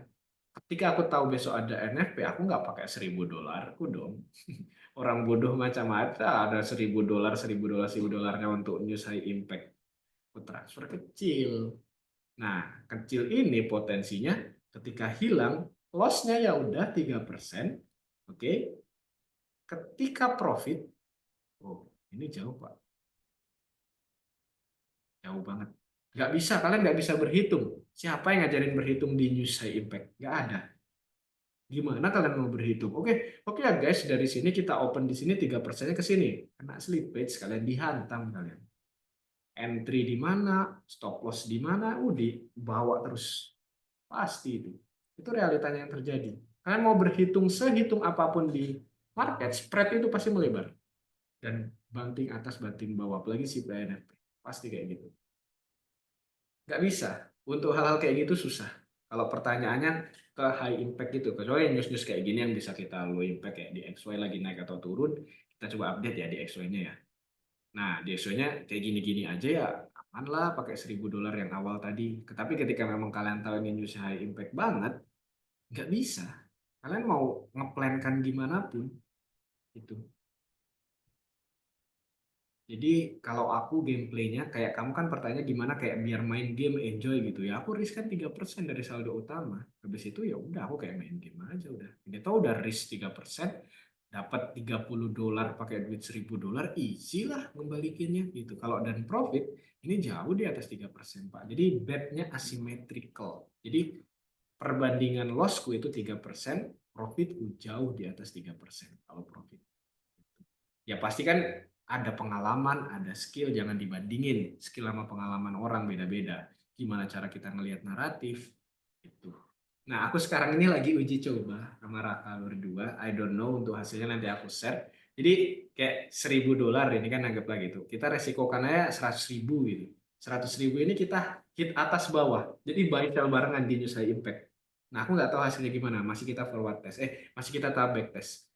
Ketika aku tahu besok ada NFP, aku nggak pakai $1.000 aku dong. Orang bodoh macam apa ada $1.000, $1.000 untuk news high impact. Aku transfer kecil. Nah, kecil ini potensinya ketika hilang, loss-nya ya udah 3%. Oke. Ketika profit, oh, ini jauh, Pak. Jauh banget. Nggak bisa, kalian nggak bisa berhitung. Siapa yang ngajarin berhitung di news high impact? Nggak ada. Gimana kalian mau berhitung? Oke ya guys, dari sini kita open di sini 3%-nya ke sini. Kena slippage, kalian dihantam kalian. Entry di mana, stop loss di mana, dibawa terus. Pasti itu. Itu realitanya yang terjadi. Kalian mau berhitung sehitung apapun di market, spread itu pasti melebar. Dan banting atas, banting bawah. Apalagi si PNFP. Pasti kayak gitu. Nggak bisa. Untuk hal-hal kayak gitu susah. Kalau pertanyaannya ke high impact gitu, kecuali news-news kayak gini yang bisa kita low impact kayak di XY lagi naik atau turun, kita coba update ya di XY-nya ya. Nah, di XY-nya kayak gini-gini aja ya, aman lah pakai $1.000 yang awal tadi. Tapi ketika memang kalian tahu ini news high impact banget, nggak bisa. Kalian mau ngeplankan gimana pun, itu. Jadi kalau aku gameplaynya kayak kamu kan pertanyaan gimana kayak biar main game enjoy gitu ya. Aku risk kan 3% dari saldo utama. Habis itu ya udah aku kayak main game aja udah. Ini tahu udah risk 3%, dapat $30 pakai duit $1.000 easy lah ngembalikinnya gitu. Kalau dan profit ini jauh di atas 3% Pak. Jadi bet-nya asymmetrical. Jadi perbandingan lossku itu 3%, profitku jauh di atas 3% kalau profit. Ya pasti kan ada pengalaman, ada skill, jangan dibandingin. Skill sama pengalaman orang beda-beda. Gimana cara kita ngelihat naratif, itu. Nah, aku sekarang ini lagi uji coba sama Raka berdua. I don't know untuk hasilnya nanti aku share. Jadi kayak $1.000 ini kan anggaplah gitu. Kita resikokan aja 100.000 gitu. 100.000 ini kita hit atas bawah. Jadi buy sell barengan di News High Impact. Nah, aku nggak tahu hasilnya gimana. Masih kita forward test. Masih kita tahap back test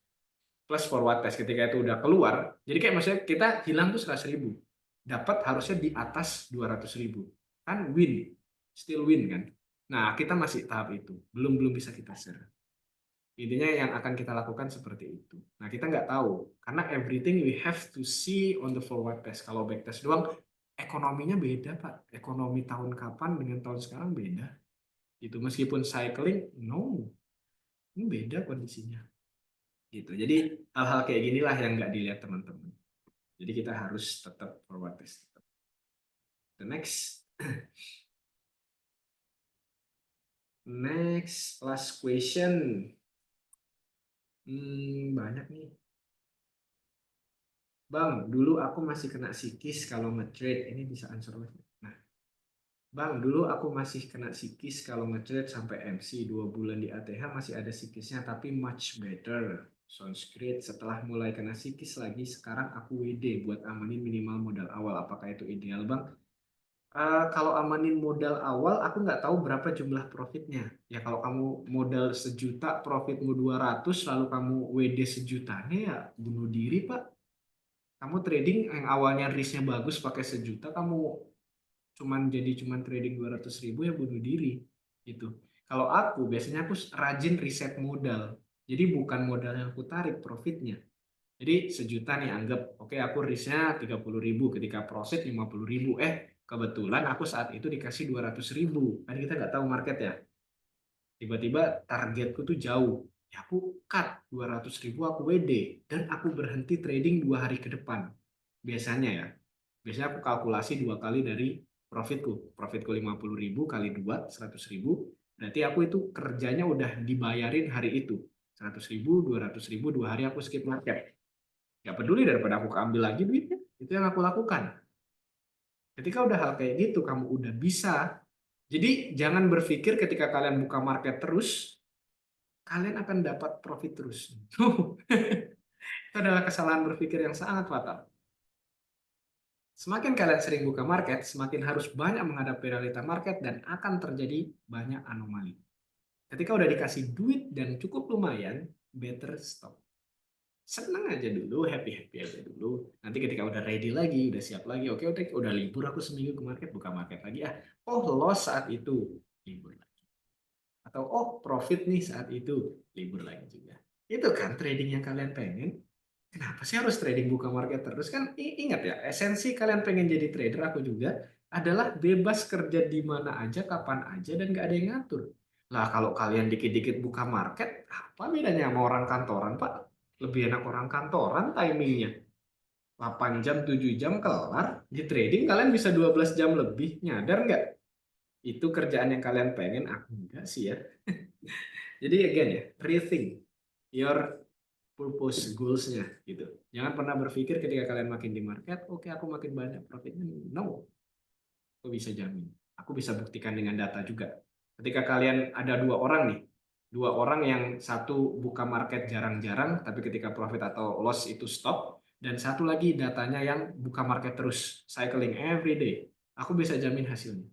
plus forward test ketika itu udah keluar. Jadi kayak maksudnya kita hilang tuh 100.000. Dapat harusnya di atas 200.000. Kan win. Still win kan. Nah, kita masih tahap itu. Belum bisa kita share. Intinya yang akan kita lakukan seperti itu. Nah, kita nggak tahu. Karena everything we have to see on the forward test. Kalau back test doang, ekonominya beda, Pak. Ekonomi tahun kapan dengan tahun sekarang beda. Itu meskipun cycling, no. Ini beda kondisinya. Gitu. Jadi hal-hal kayak ginilah yang nggak dilihat teman-teman. Jadi kita harus tetap forward test. The next last question. Banyak nih. Bang, dulu aku masih kena psikis kalau nge-trade. Ini bisa answer lagi. Nah, Bang, dulu aku masih kena psikis kalau nge-trade sampai MC 2 bulan di ATH masih ada psikisnya tapi much better. Sounds great. Setelah mulai kena psikis lagi, sekarang aku WD buat amanin minimal modal awal. Apakah itu ideal, Bang? Kalau amanin modal awal, aku nggak tahu berapa jumlah profitnya. Ya kalau kamu modal 1 juta, profitmu 200, lalu kamu WD sejutanya ya bunuh diri, Pak. Kamu trading yang awalnya risknya bagus pakai 1 juta, kamu cuman trading 200.000 ya bunuh diri. Gitu. Kalau aku, biasanya aku rajin riset modal. Jadi bukan modal yang aku tarik profitnya. Jadi 1 juta nih anggap, oke aku risknya 30.000, ketika profit 50.000. Kebetulan aku saat itu dikasih 200.000. Kan kita nggak tahu market ya. Tiba-tiba targetku tuh jauh. Ya aku cut 200.000 aku WD. Dan aku berhenti trading 2 hari ke depan. Biasanya ya. Biasanya aku kalkulasi 2 kali dari profitku. Profitku 50.000 kali 2, 100.000. Berarti aku itu kerjanya udah dibayarin hari itu. 100.000, 200.000, 2 hari aku skip market. Gak peduli daripada aku ambil lagi duitnya. Itu yang aku lakukan. Ketika udah hal kayak gitu, kamu udah bisa. Jadi jangan berpikir ketika kalian buka market terus, kalian akan dapat profit terus. Itu adalah kesalahan berpikir yang sangat fatal. Semakin kalian sering buka market, semakin harus banyak menghadapi realita market dan akan terjadi banyak anomali. Ketika udah dikasih duit dan cukup lumayan, better stop. Senang aja dulu, happy aja dulu. Nanti ketika udah ready lagi, udah siap lagi, oke, udah libur aku seminggu ke market, buka market lagi. Oh, loss saat itu, libur lagi. atau oh profit nih saat itu, libur lagi juga. Itu kan trading yang kalian pengen. Kenapa sih harus trading buka market terus? Kan ingat ya, esensi kalian pengen jadi trader, aku juga, adalah bebas kerja di mana aja, kapan aja, dan gak ada yang ngatur. Lah kalau kalian dikit-dikit buka market, apa bedanya sama orang kantoran, Pak? Lebih enak orang kantoran timingnya. 8 jam, 7 jam kelar. Di trading kalian bisa 12 jam lebih. Nyadar nggak? Itu kerjaan yang kalian pengen, aku enggak sih ya. Jadi again ya, rethink your purpose goals-nya gitu. Jangan pernah berpikir ketika kalian makin di market, oke aku makin banyak profitnya. No, aku bisa jamin. Aku bisa buktikan dengan data juga. Ketika kalian ada dua orang nih, dua orang yang satu buka market jarang-jarang, tapi ketika profit atau loss itu stop, dan satu lagi datanya yang buka market terus, cycling every day. Aku bisa jamin hasilnya.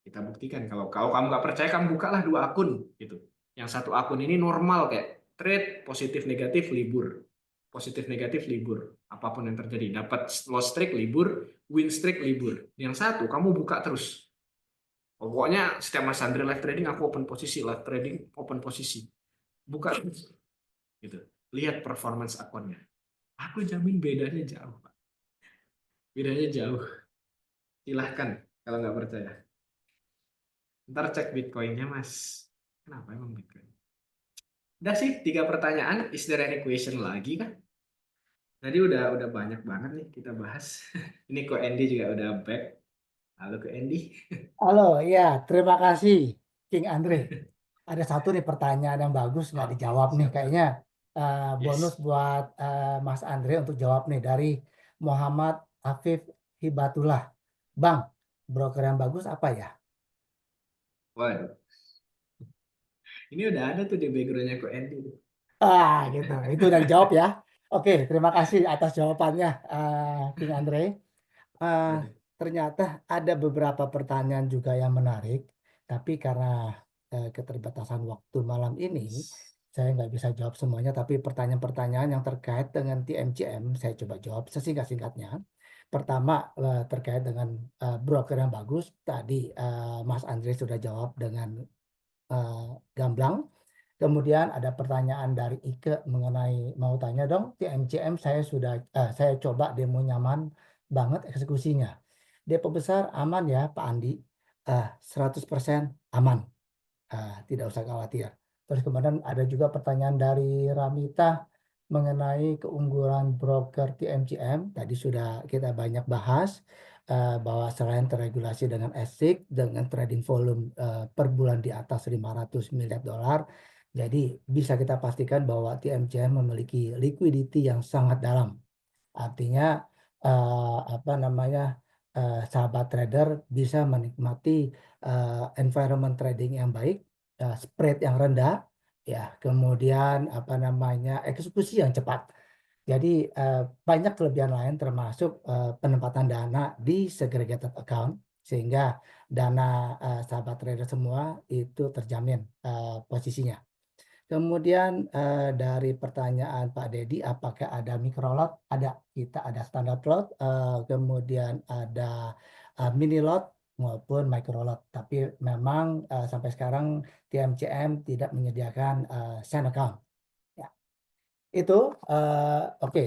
Kita buktikan. Kalau kamu nggak percaya, kamu bukalah dua akun gitu. Yang satu akun ini normal kayak trade positif negatif libur, positif negatif libur, apapun yang terjadi, dapat loss streak libur, win streak libur. Yang satu kamu buka terus. Pokoknya setiap Mas Andre live trading aku open posisi, live trading open posisi, buka terus gitu. Lihat performance akunnya. Aku jamin bedanya jauh, Pak. Bedanya jauh. Silahkan kalau nggak percaya. Ntar cek Bitcoin-nya, Mas. Kenapa emang Bitcoin? Udah sih, 3 pertanyaan. Is there any question lagi kah? Tadi udah banyak banget nih kita bahas. Ini kok Andy juga udah back. Halo ke Andy. Halo, ya, terima kasih, King Andre. Ada satu nih pertanyaan yang bagus nggak Oke, dijawab nih, siap. kayaknya bonus Yes. buat Mas Andre untuk jawab nih dari Muhammad Afif Hibatullah. Bang, broker yang bagus apa ya? Waduh, ini udah ada tuh di background-nya kok Andy. Gitu. Itu udah dijawab ya. Oke, terima kasih atas jawabannya, King Andre. Eh, Waduh. Ternyata ada beberapa pertanyaan juga yang menarik, tapi karena keterbatasan waktu malam ini, saya nggak bisa jawab semuanya, tapi pertanyaan-pertanyaan yang terkait dengan TMCM, saya coba jawab sesingkat-singkatnya. Pertama, terkait dengan broker yang bagus, tadi Mas Andre sudah jawab dengan gamblang. Kemudian ada pertanyaan dari Ike mengenai mau tanya dong, TMCM saya coba demo nyaman banget eksekusinya. Depo besar aman ya Pak Andi? 100% aman. Tidak usah khawatir. Terus kemudian ada juga pertanyaan dari Ramita mengenai keunggulan broker TMCM. Tadi sudah kita banyak bahas bahwa selain terregulasi dengan ASIC dengan trading volume per bulan di atas 500 miliar dolar, jadi bisa kita pastikan bahwa TMCM memiliki liquidity yang sangat dalam. Artinya apa namanya sahabat trader bisa menikmati environment trading yang baik, spread yang rendah, ya, kemudian apa namanya eksekusi yang cepat. Jadi banyak kelebihan lain termasuk penempatan dana di segregated account sehingga dana sahabat trader semua itu terjamin posisinya. Kemudian dari pertanyaan Pak Dedi, apakah ada micro lot? Ada, kita ada standard lot, kemudian ada mini lot maupun micro lot. Tapi memang sampai sekarang TMCM tidak menyediakan sign account. Ya, itu oke.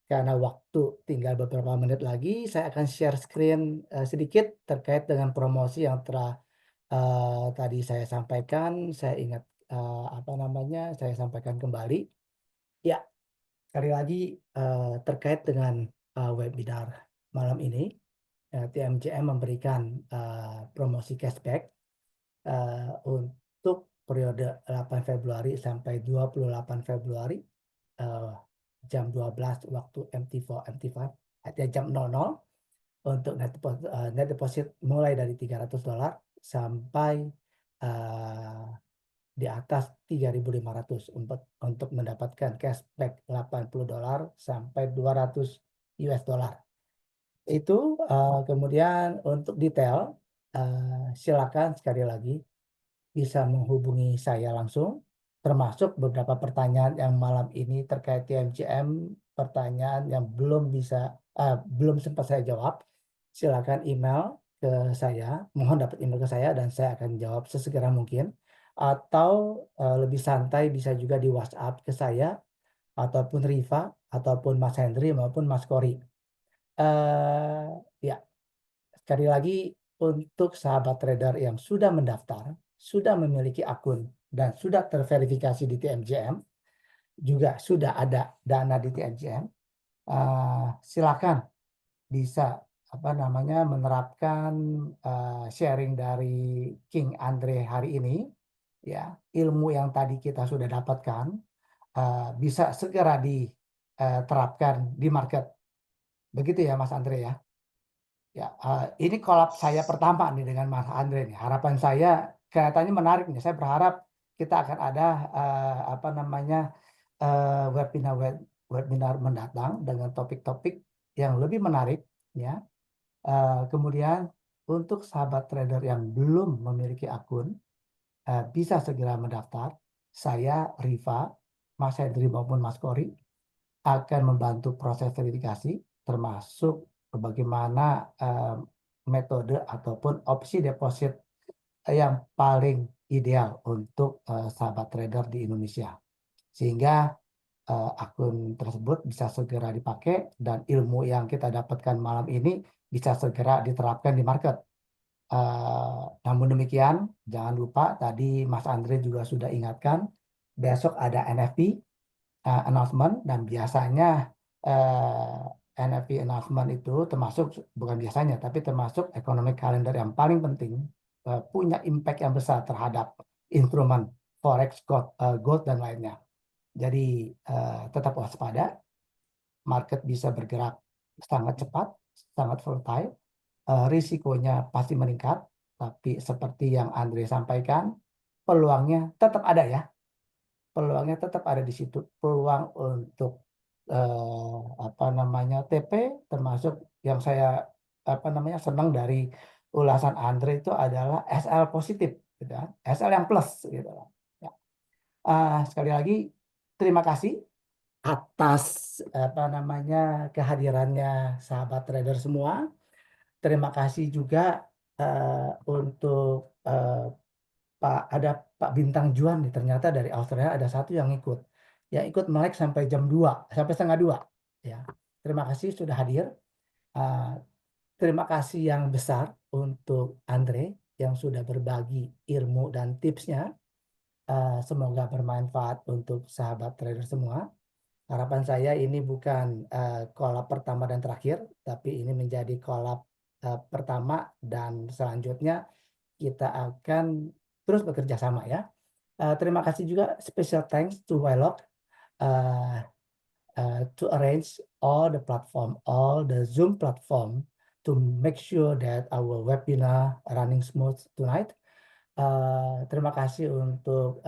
Karena waktu tinggal beberapa menit lagi, saya akan share screen sedikit terkait dengan promosi yang telah tadi saya sampaikan. Saya ingat apa namanya, saya sampaikan kembali. Ya, sekali lagi terkait dengan webinar malam ini, TMCM memberikan promosi cashback untuk periode 8 Februari sampai 28 Februari jam 12 waktu MT4, MT5, jam 00 untuk net deposit mulai dari $300 sampai di atas 3.500 untuk mendapatkan cashback $80 sampai 200 US dollar. Itu kemudian untuk detail silakan sekali lagi bisa menghubungi saya langsung, termasuk beberapa pertanyaan yang malam ini terkait TMCM, pertanyaan yang belum sempat saya jawab. Silakan email ke saya, mohon dapat email ke saya dan saya akan jawab sesegera mungkin. Atau lebih santai bisa juga di WhatsApp ke saya, ataupun Riva, ataupun Mas Hendri maupun Mas Kori. Ya, sekali lagi untuk sahabat trader yang sudah mendaftar, sudah memiliki akun dan sudah terverifikasi di TMJM, juga sudah ada dana di TMJM, silakan bisa menerapkan sharing dari King Andre hari ini, ya, ilmu yang tadi kita sudah dapatkan bisa segera diterapkan di market. Begitu ya Mas Andre ya. Ya, ini collab saya pertama nih dengan Mas Andre nih. Harapan saya kelihatannya menarik nih. Saya berharap kita akan ada webinar mendatang dengan topik-topik yang lebih menarik, ya. Kemudian untuk sahabat trader yang belum memiliki akun, bisa segera mendaftar. Saya, Riva, Mas Hendri maupun Mas Kori akan membantu proses verifikasi, termasuk bagaimana metode ataupun opsi deposit yang paling ideal untuk sahabat trader di Indonesia. Sehingga akun tersebut bisa segera dipakai dan ilmu yang kita dapatkan malam ini bisa segera diterapkan di market. Namun demikian, jangan lupa tadi Mas Andre juga sudah ingatkan, besok ada NFP announcement, dan biasanya NFP announcement itu bukan biasanya, tapi termasuk economic calendar yang paling penting, punya impact yang besar terhadap instrumen forex, gold dan lainnya. Jadi tetap waspada, market bisa bergerak sangat cepat, sangat volatile, risikonya pasti meningkat, tapi seperti yang Andre sampaikan, peluangnya tetap ada ya. Peluangnya tetap ada di situ. Peluang untuk TP, termasuk yang saya senang dari ulasan Andre itu adalah SL positif, gitu kan. SL yang plus, gitu. Ya. Sekali lagi terima kasih atas kehadirannya sahabat trader semua. Terima kasih juga untuk ada Pak Bintang Juan nih, ternyata dari Australia ada satu yang ikut melek sampai jam 2, sampai setengah 2. Ya. Terima kasih sudah hadir. Terima kasih yang besar untuk Andre yang sudah berbagi ilmu dan tipsnya. Semoga bermanfaat untuk sahabat trader semua. Harapan saya ini bukan collab pertama dan terakhir, tapi ini menjadi collab pertama dan selanjutnya kita akan terus bekerja sama ya. Terima kasih juga special thanks to Wylog to arrange all the Zoom platform to make sure that our webinar running smooth tonight. Terima kasih untuk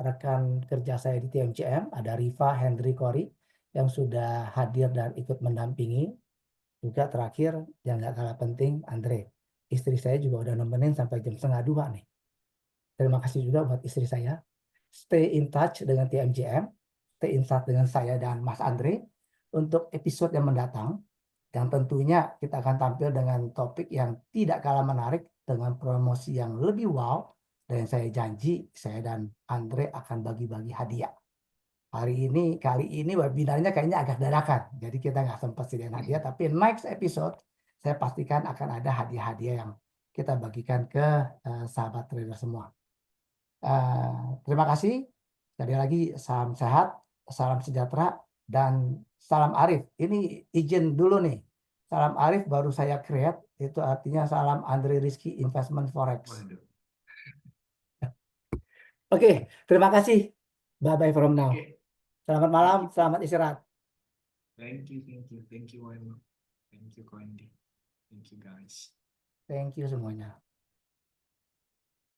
rekan kerja saya di TMCM, ada Riva, Hendri, Kori yang sudah hadir dan ikut mendampingi. Juga terakhir yang nggak kalah penting, Andre, istri saya juga udah nemenin sampai jam setengah 2 nih. Terima kasih juga buat istri saya. Stay in touch dengan TMJM, stay in touch dengan saya dan Mas Andre untuk episode yang mendatang. Dan tentunya kita akan tampil dengan topik yang tidak kalah menarik dengan promosi yang lebih wow. Dan saya janji, saya dan Andre akan bagi-bagi hadiah. Kali ini webinarnya kayaknya agak dadakan. Jadi kita nggak sempat sediain hadiah, tapi next episode saya pastikan akan ada hadiah-hadiah yang kita bagikan ke sahabat trader semua. Terima kasih. Sekali lagi, salam sehat, salam sejahtera, dan salam Arif. Ini izin dulu nih. Salam Arif baru saya create, itu artinya salam Andre Rizky Investment Forex. Waduh. Oke, terima kasih. Bye-bye from now. Oke. Selamat malam, selamat istirahat. Thank you, Wayno. Thank you, Kondi. Thank you, guys. Thank you semuanya.